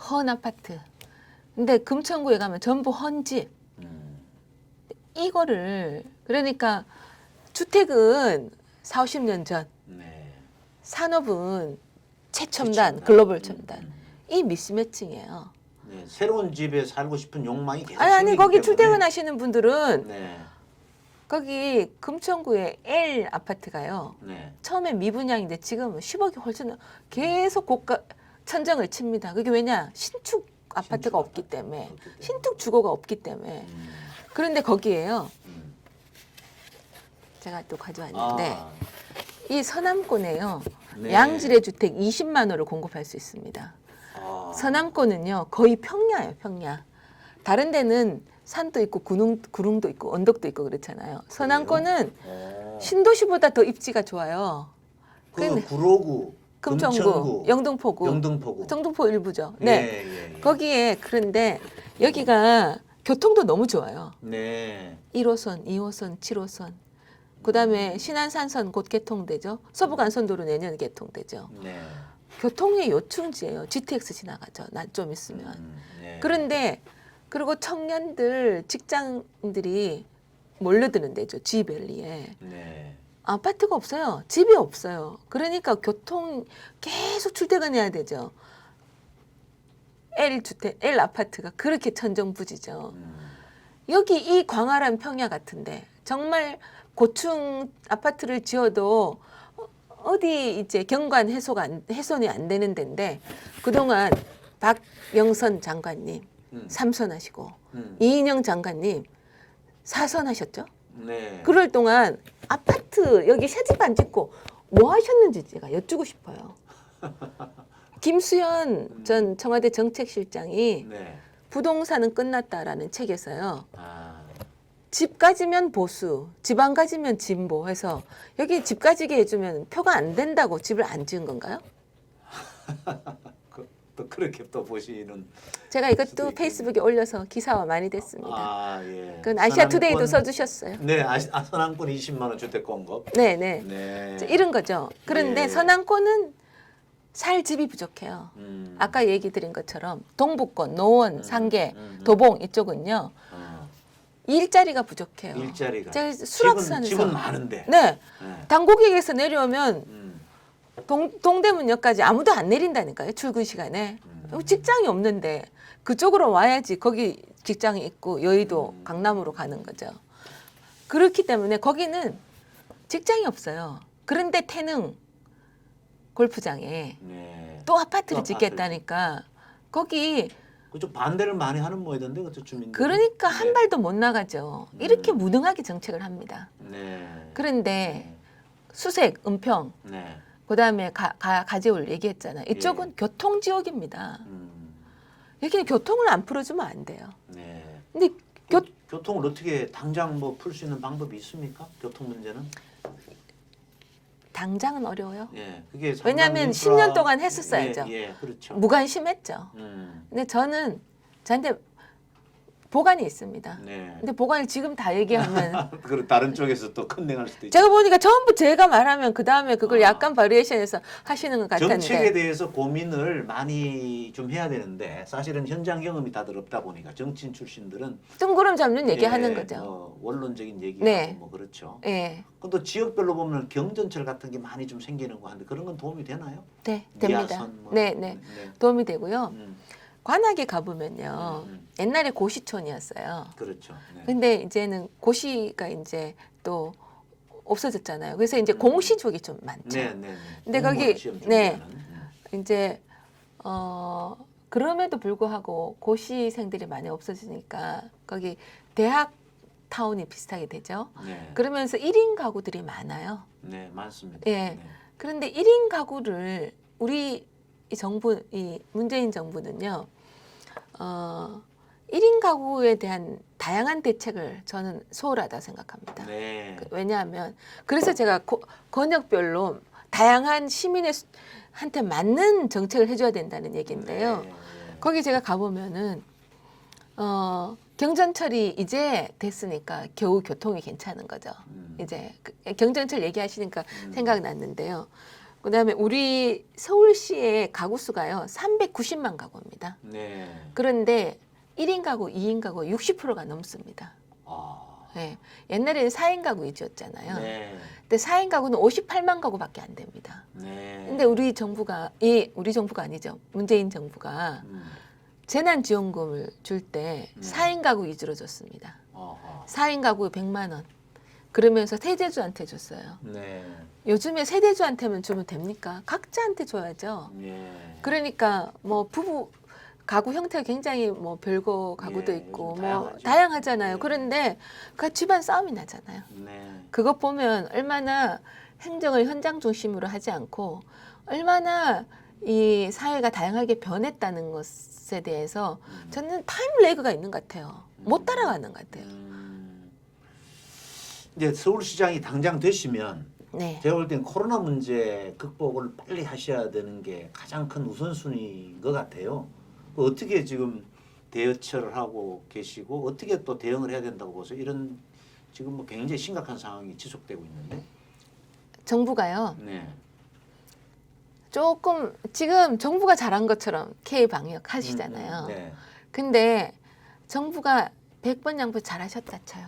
Speaker 2: 헌 아파트. 근데 금천구에 가면 전부 헌 집. 이거를 그러니까 주택은 4, 50년 전,
Speaker 1: 네.
Speaker 2: 산업은 최첨단, 글로벌 첨단. 이 미스매칭이에요.
Speaker 1: 네, 새로운 집에 살고 싶은 욕망이 계속
Speaker 2: 아니
Speaker 1: 생기기
Speaker 2: 거기
Speaker 1: 때문에.
Speaker 2: 출퇴근하시는 분들은
Speaker 1: 네,
Speaker 2: 거기 금천구에 L 아파트가요.
Speaker 1: 네,
Speaker 2: 처음에 미분양인데 지금 10억이 훨씬 계속 고가 천정을 칩니다. 그게 왜냐? 신축 아파트가 없기 때문에.
Speaker 1: 그렇기 때문에.
Speaker 2: 신축 주거가 없기 때문에. 그런데 거기에요. 제가 또 가져왔는데
Speaker 1: 아,
Speaker 2: 이 서남권에요.
Speaker 1: 네.
Speaker 2: 양질의 주택 20만 호를 공급할 수 있습니다.
Speaker 1: 아,
Speaker 2: 서남권은요. 거의 평야예요. 평야. 다른 데는 산도 있고 구릉도 있고 언덕도 있고 그렇잖아요. 서남권은 신도시보다 더 입지가 좋아요.
Speaker 1: 그
Speaker 2: 근데
Speaker 1: 구로구,
Speaker 2: 금천구, 영등포구,
Speaker 1: 영등포구.
Speaker 2: 정동포 일부죠. 네.
Speaker 1: 예.
Speaker 2: 거기에 그런데 여기가 교통도 너무 좋아요.
Speaker 1: 네.
Speaker 2: 1호선, 2호선, 7호선. 그다음에 신안산선 곧 개통되죠. 서부간선도로 내년 개통되죠.
Speaker 1: 네.
Speaker 2: 교통의 요충지예요. GTX 지나가죠. 낮 좀 있으면.
Speaker 1: 네.
Speaker 2: 그런데 그리고 청년들, 직장인들이 몰려드는 데죠. 지밸리에.
Speaker 1: 네.
Speaker 2: 아파트가 없어요. 집이 없어요. 그러니까 교통 계속 출퇴근해야 되죠. L 아파트가 그렇게 천정부지죠. 여기 이 광활한 평야 같은데 정말 고층 아파트를 지어도 어디 이제 경관 훼손이 안 되는 데인데 그동안 박영선 장관님 3선 하시고 이인영 장관님 4선 하셨죠?
Speaker 1: 네.
Speaker 2: 그럴 동안 아파트 여기 새집 안 짓고 뭐 하셨는지 제가 여쭈고 싶어요. 김수현 전 청와대 정책실장이
Speaker 1: 네.
Speaker 2: 부동산은 끝났다라는 책에서요.
Speaker 1: 아,
Speaker 2: 집 가지면 보수, 집 안 가지면 진보 해서 여기 집 가지게 해주면 표가 안 된다고 집을 안 지은 건가요?
Speaker 1: 또 그렇게 또 보시는.
Speaker 2: 제가
Speaker 1: 수도
Speaker 2: 이것도
Speaker 1: 있겠네요.
Speaker 2: 페이스북에 올려서 기사화 많이 됐습니다.
Speaker 1: 아, 예.
Speaker 2: 그건 아시아투데이도
Speaker 1: 서남권-
Speaker 2: 써주셨어요.
Speaker 1: 네, 서남권 20만 원 주택 공급.
Speaker 2: 네네.
Speaker 1: 네.
Speaker 2: 이런 거죠. 그런데
Speaker 1: 네.
Speaker 2: 서남권은 살 집이 부족해요. 아까 얘기 드린 것처럼 동북권, 노원, 상계, 도봉 이쪽은요. 일자리가 부족해요.
Speaker 1: 일자리가.
Speaker 2: 제가 수락산에서
Speaker 1: 집은 많은데.
Speaker 2: 네.
Speaker 1: 네.
Speaker 2: 당고객에서 내려오면 동대문역까지 아무도 안 내린다니까요. 출근 시간에. 직장이 없는데 그쪽으로 와야지 거기 직장이 있고 여의도 강남으로 가는 거죠. 그렇기 때문에 거기는 직장이 없어요. 그런데 태릉 골프장에
Speaker 1: 네.
Speaker 2: 또 아파트를
Speaker 1: 또
Speaker 2: 짓겠다니까 거기
Speaker 1: 그쪽 반대를 많이 하는 모양인데 그쪽 주민들.
Speaker 2: 그러니까 한 발도 못 나가죠. 이렇게 무능하게 정책을 합니다.
Speaker 1: 네.
Speaker 2: 그런데 수색, 은평,
Speaker 1: 네.
Speaker 2: 그다음에 가재울 얘기했잖아요. 이쪽은 교통 지역입니다. 여기는 교통을 안 풀어주면 안 돼요.
Speaker 1: 네.
Speaker 2: 근데
Speaker 1: 교통을 어떻게 당장 뭐 풀 수 있는 방법이 있습니까? 교통 문제는?
Speaker 2: 당장은 어려워요.
Speaker 1: 예. 그게
Speaker 2: 왜냐하면
Speaker 1: 상당
Speaker 2: 10년 동안 했었어야죠.
Speaker 1: 예, 그렇죠.
Speaker 2: 무관심했죠. 근데 저한테 보관이 있습니다.
Speaker 1: 네.
Speaker 2: 근데 보관을 지금 다 얘기하면
Speaker 1: 그리고 다른 쪽에서 또 컨닝할 수도 있죠.
Speaker 2: 제가 보니까 전부 제가 말하면 그 다음에 그걸 약간 바리에이션해서 하시는 것 같았는데
Speaker 1: 정책에 대해서 고민을 많이 좀 해야 되는데 사실은 현장 경험이 다들 없다 보니까 정치인 출신들은
Speaker 2: 뜬구름 잡는 얘기하는
Speaker 1: 예,
Speaker 2: 거죠.
Speaker 1: 뭐 원론적인 얘기하고
Speaker 2: 네.
Speaker 1: 뭐 그렇죠.
Speaker 2: 예,
Speaker 1: 또 지역별로 보면 경전철 같은 게 많이 좀 생기는 거 한데 그런 건 도움이 되나요?
Speaker 2: 네, 됩니다.
Speaker 1: 미아선 뭐
Speaker 2: 네, 네, 도움이 되고요. 관악에 가보면요, 옛날에 고시촌이었어요.
Speaker 1: 그렇죠. 네.
Speaker 2: 근데 이제는 고시가 이제 또 없어졌잖아요. 그래서 이제 공시 쪽이 좀 많죠.
Speaker 1: 네, 네, 네.
Speaker 2: 근데 거기
Speaker 1: 공무원 시험
Speaker 2: 네
Speaker 1: 준비하는.
Speaker 2: 이제 그럼에도 불구하고 고시생들이 많이 없어지니까 거기 대학 타운이 비슷하게 되죠.
Speaker 1: 네.
Speaker 2: 그러면서 1인 가구들이 많아요.
Speaker 1: 네, 많습니다.
Speaker 2: 예.
Speaker 1: 네.
Speaker 2: 그런데 1인 가구를 우리 이 문재인 정부는요. 1인 가구에 대한 다양한 대책을 저는 소홀하다 생각합니다.
Speaker 1: 네.
Speaker 2: 왜냐하면 그래서 제가 권역별로 다양한 시민한테 맞는 정책을 해줘야 된다는 얘기인데요.
Speaker 1: 네.
Speaker 2: 거기 제가 가보면은 경전철이 이제 됐으니까 겨우 교통이 괜찮은 거죠. 이제 경전철 얘기하시니까 생각났는데요. 그다음에 우리 서울시의 가구 수가요 390만 가구입니다.
Speaker 1: 네.
Speaker 2: 그런데 1인 가구, 2인 가구 60%가 넘습니다.
Speaker 1: 아.
Speaker 2: 네. 옛날에는 4인 가구 위주였잖아요.
Speaker 1: 네.
Speaker 2: 근데 4인 가구는 58만 가구밖에 안 됩니다.
Speaker 1: 네.
Speaker 2: 근데 우리 정부가 우리 정부가 아니죠. 문재인 정부가 재난지원금을 줄 때
Speaker 1: 네.
Speaker 2: 4인 가구 위주로 줬습니다.
Speaker 1: 아하.
Speaker 2: 4인 가구에 100만 원. 그러면서 세대주한테 줬어요.
Speaker 1: 네.
Speaker 2: 요즘에 세대주한테만 주면 됩니까? 각자한테 줘야죠.
Speaker 1: 예.
Speaker 2: 그러니까 뭐 부부 가구 형태가 굉장히 뭐 별거 가구도
Speaker 1: 예,
Speaker 2: 있고
Speaker 1: 요즘
Speaker 2: 뭐
Speaker 1: 다양하죠.
Speaker 2: 다양하잖아요.
Speaker 1: 예.
Speaker 2: 그런데 그 집안 싸움이 나잖아요.
Speaker 1: 네.
Speaker 2: 그거 보면 얼마나 행정을 현장 중심으로 하지 않고 얼마나 이 사회가 다양하게 변했다는 것에 대해서 저는 타임 레그가 있는 것 같아요. 못 따라가는 것 같아요.
Speaker 1: 이제 서울시장이 당장 되시면
Speaker 2: 네.
Speaker 1: 제가 볼 땐 코로나 문제 극복을 빨리 하셔야 되는 게 가장 큰 우선순위인 것 같아요. 어떻게 지금 대처를 하고 계시고 어떻게 또 대응을 해야 된다고 보세요? 이런 지금 뭐 굉장히 심각한 상황이 지속되고 있는데.
Speaker 2: 정부가요.
Speaker 1: 네.
Speaker 2: 조금 지금 정부가 잘한 것처럼 K 방역 하시잖아요.
Speaker 1: 네.
Speaker 2: 근데 정부가 100번 양보 잘하셨다 쳐요.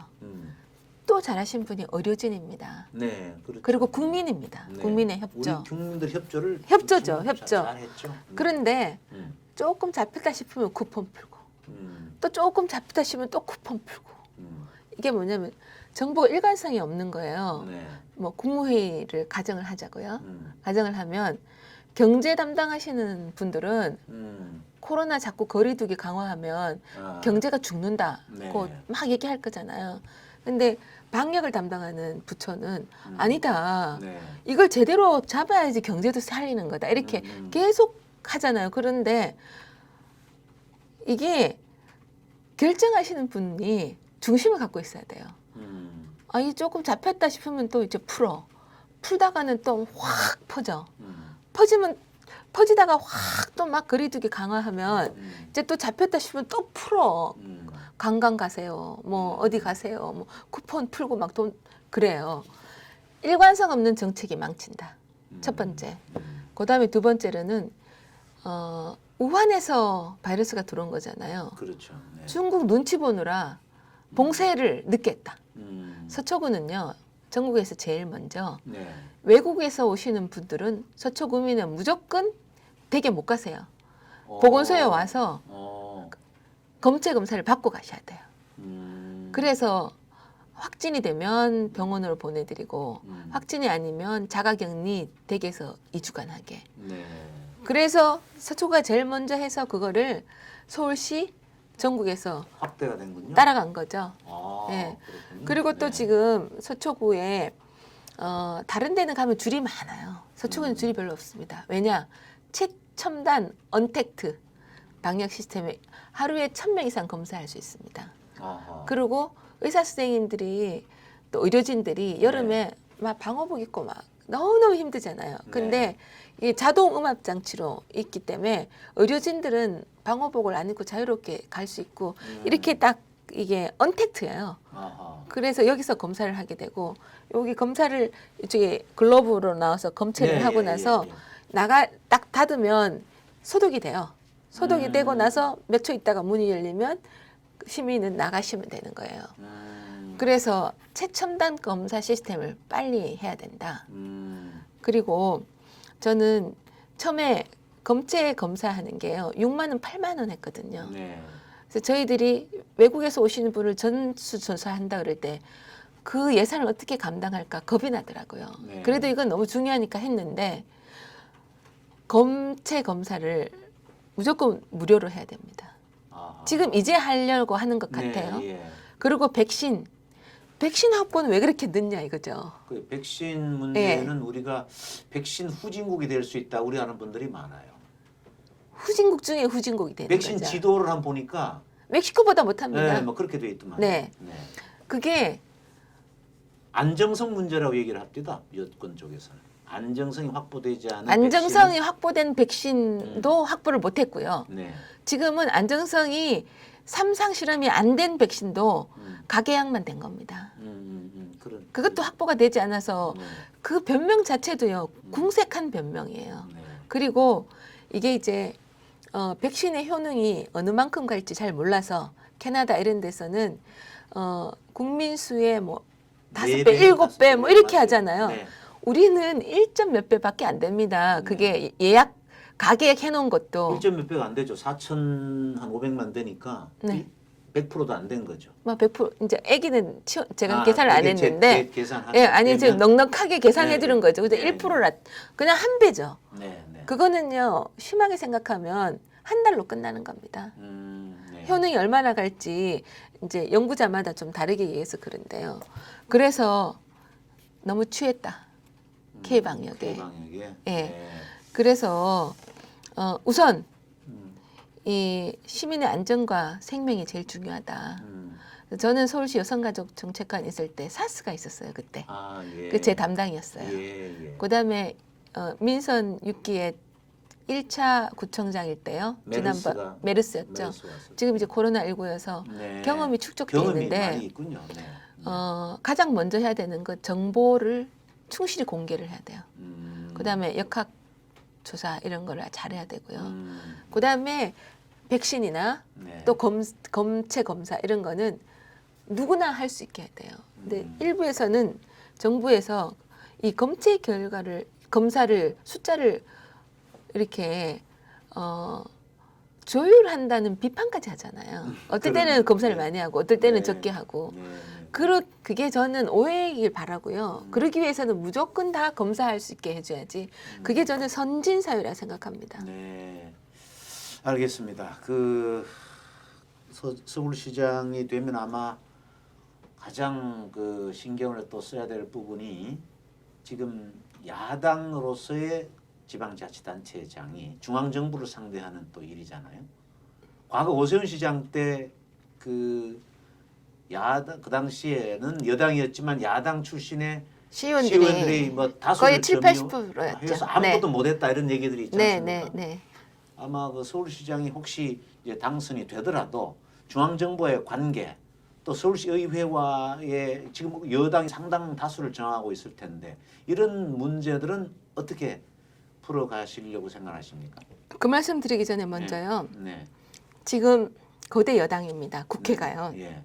Speaker 2: 또 잘하신 분이 의료진입니다.
Speaker 1: 네. 그렇죠.
Speaker 2: 그리고 국민입니다.
Speaker 1: 네.
Speaker 2: 국민의 협조.
Speaker 1: 우리 국민들 협조를
Speaker 2: 협조죠,
Speaker 1: 좀
Speaker 2: 협조.
Speaker 1: 잘했죠.
Speaker 2: 그런데
Speaker 1: 음.
Speaker 2: 조금 잡혔다 싶으면 쿠폰 풀고
Speaker 1: 음.
Speaker 2: 또 조금 잡혔다 싶으면 또 쿠폰 풀고
Speaker 1: 음.
Speaker 2: 이게 뭐냐면 정보가 일관성이 없는 거예요.
Speaker 1: 네.
Speaker 2: 뭐 국무회의를 가정을 하자고요.
Speaker 1: 음.
Speaker 2: 가정을 하면 경제 담당하시는 분들은 코로나 자꾸 거리두기 강화하면
Speaker 1: 아.
Speaker 2: 경제가 죽는다고
Speaker 1: 네.
Speaker 2: 막 얘기할 거잖아요. 근데 방역을 담당하는 부처는 아니다.
Speaker 1: 네.
Speaker 2: 이걸 제대로 잡아야지 경제도 살리는 거다. 이렇게 계속 하잖아요. 그런데 이게 결정하시는 분이 중심을 갖고 있어야 돼요. 아, 이 조금 잡혔다 싶으면 또 이제 풀어. 풀다가는 또 확 퍼져. 퍼지다가 확 또 막 거리두기 강화하면 이제 또 잡혔다 싶으면 또 풀어. 관광 가세요. 뭐 어디 가세요. 뭐 쿠폰 풀고 막 돈 그래요. 일관성 없는 정책이 망친다. 첫 번째. 그다음에 두 번째로는 우한에서 바이러스가 들어온 거잖아요.
Speaker 1: 그렇죠. 네.
Speaker 2: 중국 눈치 보느라 봉쇄를 늦게 했다. 서초구는요. 전국에서 제일 먼저
Speaker 1: 네.
Speaker 2: 외국에서 오시는 분들은 서초구민은 무조건 댁에 못 가세요.
Speaker 1: 어.
Speaker 2: 보건소에 와서
Speaker 1: 어.
Speaker 2: 검체 검사를 받고 가셔야 돼요.
Speaker 1: 음.
Speaker 2: 그래서 확진이 되면 병원으로 보내드리고 확진이 아니면 자가격리 댁에서 2주간 하게.
Speaker 1: 네.
Speaker 2: 그래서 서초구가 제일 먼저 해서 그거를 서울시 전국에서
Speaker 1: 확대가 된군요.
Speaker 2: 따라간 거죠.
Speaker 1: 아,
Speaker 2: 네.
Speaker 1: 그렇군요.
Speaker 2: 그리고 또
Speaker 1: 네.
Speaker 2: 지금 서초구에 다른 데는 가면 줄이 많아요. 서초구는 줄이 별로 없습니다. 왜냐? 최첨단 언택트 방역 시스템에 하루에 1,000명 이상 검사할 수 있습니다.
Speaker 1: 아하.
Speaker 2: 그리고 의사 선생님들이 또 의료진들이 여름에 막 방호복 입고 막 너무너무 힘들잖아요. 근데 이 자동 음압 장치로 있기 때문에 의료진들은 방호복을 안 입고 자유롭게 갈 수 있고 이렇게 딱 이게 언택트예요.
Speaker 1: 아하.
Speaker 2: 그래서 여기서 검사를 하게 되고 여기 검사를 이쪽에 글로브로 나와서 검체를
Speaker 1: 네,
Speaker 2: 하고
Speaker 1: 예,
Speaker 2: 나서
Speaker 1: 예, 예.
Speaker 2: 나가 딱 닫으면 소독이 돼요. 소독이 되고 나서 몇 초 있다가 문이 열리면 시민은 나가시면 되는 거예요. 그래서 최첨단 검사 시스템을 빨리 해야 된다. 그리고 저는 처음에 검체 검사하는 게요. 6만 원, 8만 원 했거든요.
Speaker 1: 네.
Speaker 2: 그래서 저희들이 외국에서 오시는 분을 전수조사한다 그럴 때 그 예산을 어떻게 감당할까 겁이 나더라고요.
Speaker 1: 네.
Speaker 2: 그래도 이건 너무 중요하니까 했는데 검체 검사를 무조건 무료로 해야 됩니다.
Speaker 1: 아하.
Speaker 2: 지금 이제 하려고 하는 것
Speaker 1: 네,
Speaker 2: 같아요.
Speaker 1: 예.
Speaker 2: 그리고 백신 확보는 왜 그렇게 늦냐 이거죠.
Speaker 1: 그 백신 문제는 우리가 백신 후진국이 될 수 있다 우리 하는 분들이 많아요.
Speaker 2: 후진국 중에 후진국이 되는
Speaker 1: 백신
Speaker 2: 거죠.
Speaker 1: 지도를 한번 보니까
Speaker 2: 멕시코보다 못합니다.
Speaker 1: 네, 뭐 그렇게 돼 있더만.
Speaker 2: 네. 그게
Speaker 1: 안정성 문제라고 얘기를 합니다. 여권 쪽에서는 안정성이 확보되지 않은
Speaker 2: 안정성이 확보된 백신도 확보를 못했고요.
Speaker 1: 네.
Speaker 2: 지금은 안정성이 3상 실험이 안 된 백신도 가계약만 된 겁니다.
Speaker 1: 그런.
Speaker 2: 그것도 확보가 되지 않아서
Speaker 1: 네.
Speaker 2: 그 변명 자체도요 궁색한 변명이에요.
Speaker 1: 네.
Speaker 2: 그리고 이게 이제 백신의 효능이 어느 만큼 갈지 잘 몰라서 캐나다 이런 데서는 국민 수의 뭐 5배, 7배 뭐 이렇게 하잖아요.
Speaker 1: 네.
Speaker 2: 우리는 1점 몇 배밖에 안 됩니다. 그게 예약 가계액 해놓은 것도
Speaker 1: 1점 몇 배가 안 되죠. 4,500만 되니까
Speaker 2: 네.
Speaker 1: 100%도 안 된 거죠.
Speaker 2: 뭐 100% 이제 아기는 제가
Speaker 1: 아,
Speaker 2: 계산을 안
Speaker 1: 이게
Speaker 2: 했는데
Speaker 1: 계산하시면
Speaker 2: 예, 아니 지금 넉넉하게 계산해
Speaker 1: 네,
Speaker 2: 주는
Speaker 1: 네.
Speaker 2: 거죠. 근데
Speaker 1: 네,
Speaker 2: 1%라 그냥 한 배죠.
Speaker 1: 네, 네.
Speaker 2: 그거는요 심하게 생각하면 한 달로 끝나는 겁니다.
Speaker 1: 네.
Speaker 2: 효능이 얼마나 갈지 이제 연구자마다 좀 다르게 얘기해서 그런데요. 그래서 너무 취했다. K방역에.
Speaker 1: K방역에.
Speaker 2: 예.
Speaker 1: 네.
Speaker 2: 그래서 우선
Speaker 1: 음,
Speaker 2: 이 시민의 안전과 생명이 제일 중요하다.
Speaker 1: 음.
Speaker 2: 저는 서울시 여성가족정책관 있을 때 사스가 있었어요 그때.
Speaker 1: 아, 예.
Speaker 2: 그 제 담당이었어요.
Speaker 1: 예, 예.
Speaker 2: 그다음에 민선 6기에 1차 구청장일 때요. 지난번 메르스였죠.
Speaker 1: 메르스 왔었죠.
Speaker 2: 지금 이제 코로나19여서
Speaker 1: 네.
Speaker 2: 경험이 축적돼
Speaker 1: 경험이
Speaker 2: 있는데
Speaker 1: 많이 있군요. 네.
Speaker 2: 가장 먼저 해야 되는 건 정보를 충실히 공개를 해야 돼요. 그다음에 역학 조사 이런 거를 잘해야 되고요. 그다음에 백신이나
Speaker 1: 네.
Speaker 2: 또 검체 검사 이런 거는 누구나 할 수 있게 해야 돼요. 근데 일부에서는 정부에서 이 검체 결과를 검사를 숫자를 이렇게 조율한다는 비판까지 하잖아요. 어떨 때는 검사를 많이 하고 어떨 때는
Speaker 1: 네.
Speaker 2: 적게 하고
Speaker 1: 네.
Speaker 2: 그게 저는 오해이길 바라고요. 그러기 위해서는 무조건 다 검사할 수 있게 해줘야지. 그게 저는 선진 사회라 생각합니다.
Speaker 1: 네, 알겠습니다. 그 서울시장이 되면 아마 가장 그 신경을 또 써야 될 부분이 지금 야당으로서의 지방자치단체장이 중앙정부를 상대하는 또 일이잖아요. 과거 오세훈 시장 때 그 야당 그 당시에는 여당이었지만 야당 출신의 시의원들이 뭐 다수를
Speaker 2: 거의 7, 80%였죠.
Speaker 1: 해서 아무것도 못했다 이런 얘기들이 있지
Speaker 2: 네,
Speaker 1: 않습니까?
Speaker 2: 네, 네.
Speaker 1: 아마 그 서울시장이 혹시 이제 당선이 되더라도 중앙정부의 관계 또 서울시 의회와의 지금 여당이 상당 다수를 정하고 있을 텐데 이런 문제들은 어떻게 풀어가시려고 생각하십니까?
Speaker 2: 그 말씀 드리기 전에 먼저요.
Speaker 1: 네.
Speaker 2: 지금 거대 여당입니다. 국회가요.
Speaker 1: 예.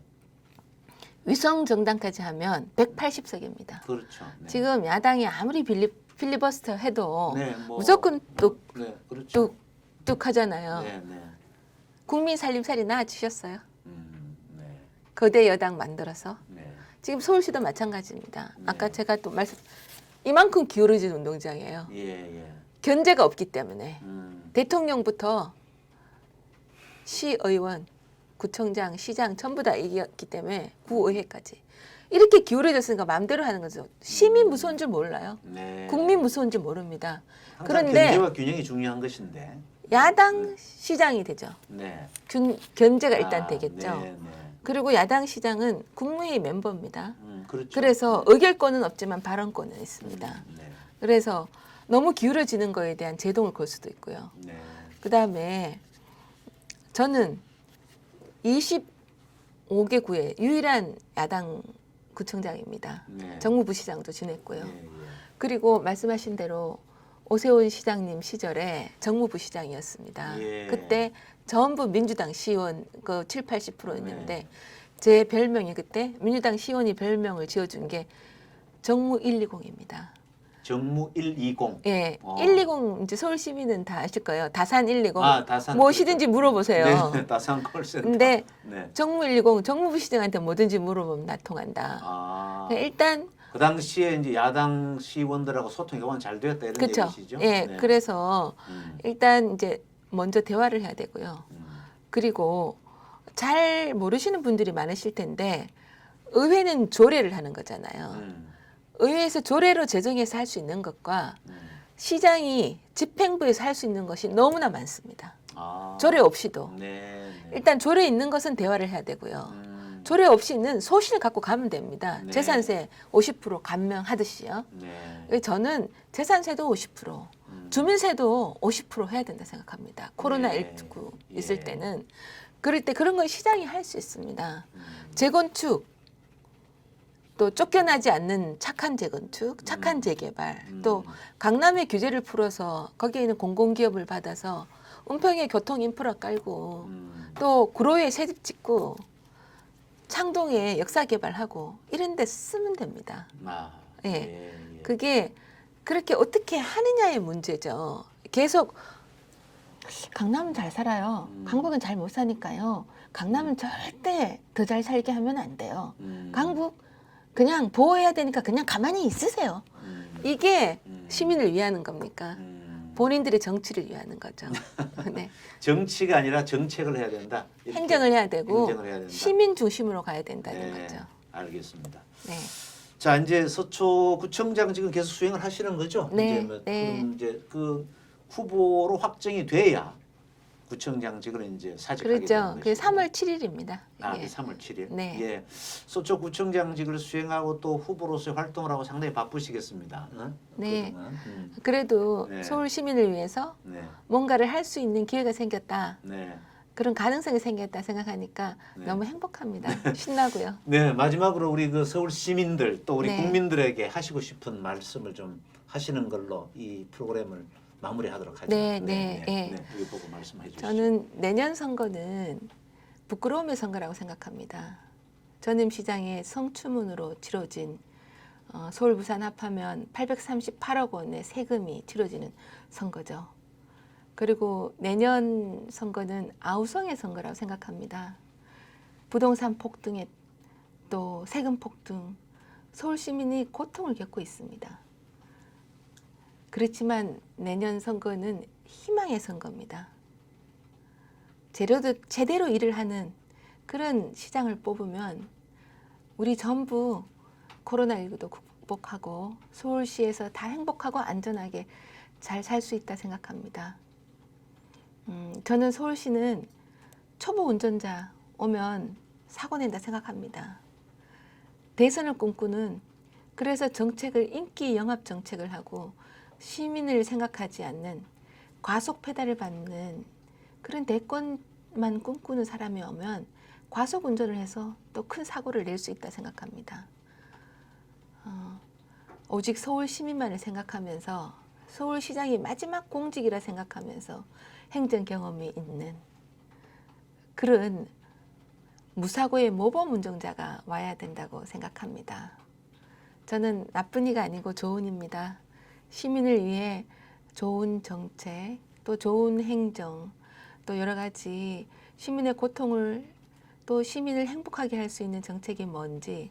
Speaker 2: 위성 정당까지 하면 180석입니다.
Speaker 1: 그렇죠. 네.
Speaker 2: 지금 야당이 아무리 필리버스터 해도
Speaker 1: 네, 뭐,
Speaker 2: 무조건
Speaker 1: 네, 그렇죠.
Speaker 2: 뚝 하잖아요.
Speaker 1: 네, 네.
Speaker 2: 국민 살림살이 나아지셨어요.
Speaker 1: 네.
Speaker 2: 거대 여당 만들어서.
Speaker 1: 네.
Speaker 2: 지금 서울시도 마찬가지입니다.
Speaker 1: 네.
Speaker 2: 아까 제가 또 이만큼 기울어진 운동장이에요.
Speaker 1: 예, 예.
Speaker 2: 견제가 없기 때문에 대통령부터 시의원, 구청장, 시장 전부 다 이겼기 때문에 구의회까지 이렇게 기울어졌으니까 마음대로 하는 거죠. 시민 무서운 줄 몰라요.
Speaker 1: 네.
Speaker 2: 국민 무서운 줄 모릅니다.
Speaker 1: 항상
Speaker 2: 그런데
Speaker 1: 견제와 균형이 중요한 것인데.
Speaker 2: 야당 시장이 되죠.
Speaker 1: 네.
Speaker 2: 견제가 일단 되겠죠.
Speaker 1: 네, 네.
Speaker 2: 그리고 야당 시장은 국무회의 멤버입니다.
Speaker 1: 그렇죠.
Speaker 2: 그래서 의결권은 없지만 발언권은 있습니다.
Speaker 1: 네.
Speaker 2: 그래서 너무 기울어지는 거에 대한 제동을 걸 수도 있고요.
Speaker 1: 네.
Speaker 2: 그다음에 저는 25개 구의 유일한 야당 구청장입니다.
Speaker 1: 네.
Speaker 2: 정무부시장도 지냈고요.
Speaker 1: 예, 예.
Speaker 2: 그리고 말씀하신 대로 오세훈 시장님 시절에 정무부시장이었습니다.
Speaker 1: 예.
Speaker 2: 그때 전부 민주당 시의원 그 7, 80%였는데
Speaker 1: 네.
Speaker 2: 제 별명이 그때 민주당 시의원이 별명을 지어준 게 정무 120입니다.
Speaker 1: 정무 120.
Speaker 2: 예,
Speaker 1: 어.
Speaker 2: 120 이제 서울 시민은 다 아실 거예요. 다산 120.
Speaker 1: 다산.
Speaker 2: 무엇이든지 물어보세요.
Speaker 1: 네, 다산 콜센터.
Speaker 2: 근데
Speaker 1: 네.
Speaker 2: 정무 120 정무부 시장한테 뭐든지 물어보면 나 통한다.
Speaker 1: 아.
Speaker 2: 일단
Speaker 1: 그 당시에 이제 야당 시의원들하고 소통이 그만 잘 되었다 이런
Speaker 2: 그렇죠.
Speaker 1: 얘기시죠?
Speaker 2: 예,
Speaker 1: 네.
Speaker 2: 그래서
Speaker 1: 음,
Speaker 2: 일단 이제 먼저 대화를 해야 되고요.
Speaker 1: 음.
Speaker 2: 그리고 잘 모르시는 분들이 많으실 텐데 의회는 조례를 하는 거잖아요. 의회에서 조례로 제정해서 할 수 있는 것과 시장이 집행부에서 할 수 있는 것이 너무나 많습니다.
Speaker 1: 아.
Speaker 2: 조례 없이도.
Speaker 1: 네. 네.
Speaker 2: 일단 조례 있는 것은 대화를 해야 되고요. 조례 없이는 소신을 갖고 가면 됩니다.
Speaker 1: 네.
Speaker 2: 재산세 50% 감면하듯이요.
Speaker 1: 네.
Speaker 2: 저는 재산세도 50%, 주민세도 50% 해야 된다 생각합니다. 코로나19
Speaker 1: 예.
Speaker 2: 있을 때는. 그럴 때 그런 걸 시장이 할 수 있습니다. 재건축, 또 쫓겨나지 않는 착한 재건축, 착한 재개발, 또 강남의 규제를 풀어서 거기에 있는 공공기업을 받아서 은평에 교통 인프라 깔고 또 구로에 새집 짓고 창동에 역사 개발하고 이런 데 쓰면 됩니다.
Speaker 1: 아.
Speaker 2: 예.
Speaker 1: 예, 예.
Speaker 2: 그게 그렇게 어떻게 하느냐의 문제죠. 계속 강남은 잘 살아요. 강북은 잘 못 사니까요. 강남은 절대 더 잘 살게 하면 안 돼요. 강북 그냥 보호해야 되니까 그냥 가만히 있으세요. 이게 시민을 위하는 겁니까? 본인들의 정치를 위하는 거죠. 네.
Speaker 1: 정치가 아니라 정책을 해야 된다. 이렇게
Speaker 2: 행정을 해야 되고
Speaker 1: 행정을 해야 된다.
Speaker 2: 시민 중심으로 가야 된다는
Speaker 1: 네,
Speaker 2: 거죠.
Speaker 1: 알겠습니다.
Speaker 2: 네.
Speaker 1: 자, 이제 서초구청장 지금 계속 수행을 하시는 거죠?
Speaker 2: 네,
Speaker 1: 이제 뭐
Speaker 2: 네.
Speaker 1: 그럼 이제 그 후보로 확정이 돼야 구청장직을 이제 사직하게
Speaker 2: 그렇죠.
Speaker 1: 되는
Speaker 2: 그게
Speaker 1: 것이고.
Speaker 2: 3월 7일입니다.
Speaker 1: 아, 3월 7일.
Speaker 2: 네.
Speaker 1: 예. 서초구청장직을 수행하고 또 후보로서의 활동을 하고 상당히 바쁘시겠습니다.
Speaker 2: 네.
Speaker 1: 그동안.
Speaker 2: 그래도
Speaker 1: 네.
Speaker 2: 서울 시민을 위해서
Speaker 1: 네.
Speaker 2: 뭔가를 할 수 있는 기회가 생겼다.
Speaker 1: 네.
Speaker 2: 그런 가능성이 생겼다 생각하니까
Speaker 1: 네.
Speaker 2: 너무 행복합니다. 신나고요.
Speaker 1: 네, 마지막으로 우리 그 서울 시민들 또 우리
Speaker 2: 네.
Speaker 1: 국민들에게 하시고 싶은 말씀을 좀 하시는 걸로 이 프로그램을 마무리하도록 하죠.
Speaker 2: 네, 네, 네.
Speaker 1: 여기 보고 말씀해 주시죠.
Speaker 2: 저는 내년 선거는 부끄러움의 선거라고 생각합니다. 전임 시장의 성추문으로 치러진 서울 부산 합하면 838억 원의 세금이 치러지는 선거죠. 그리고 내년 선거는 아우성의 선거라고 생각합니다. 부동산 폭등에 또 세금 폭등, 서울 시민이 고통을 겪고 있습니다. 그렇지만 내년 선거는 희망의 선거입니다. 제대로 일을 하는 그런 시장을 뽑으면 우리 전부 코로나19도 극복하고 서울시에서 다 행복하고 안전하게 잘 살 수 있다 생각합니다. 저는 서울시는 초보 운전자 오면 사고 낸다 생각합니다. 대선을 꿈꾸는 그래서 정책을 인기 영합 정책을 하고 시민을 생각하지 않는 과속 페달을 밟는 그런 대권만 꿈꾸는 사람이 오면 과속 운전을 해서 또 큰 사고를 낼 수 있다 생각합니다. 오직 서울 시민만을 생각하면서 서울시장이 마지막 공직이라 생각하면서 행정 경험이 있는 그런 무사고의 모범 운전자가 와야 된다고 생각합니다. 저는 나쁜 이가 아니고 좋은 이입니다. 시민을 위해 좋은 정책, 또 좋은 행정, 또 여러 가지 시민의 고통을 또 시민을 행복하게 할 수 있는 정책이 뭔지,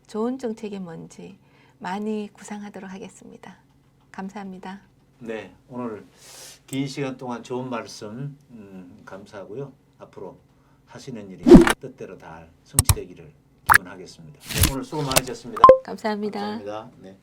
Speaker 2: 좋은 정책이 뭔지 많이 구상하도록 하겠습니다. 감사합니다.
Speaker 1: 네, 오늘 긴 시간 동안 좋은 말씀 감사하고요. 앞으로 하시는 일이 뜻대로 다 성취되기를 기원하겠습니다. 네, 오늘 수고 많으셨습니다.
Speaker 2: 감사합니다.
Speaker 1: 감사합니다. 네.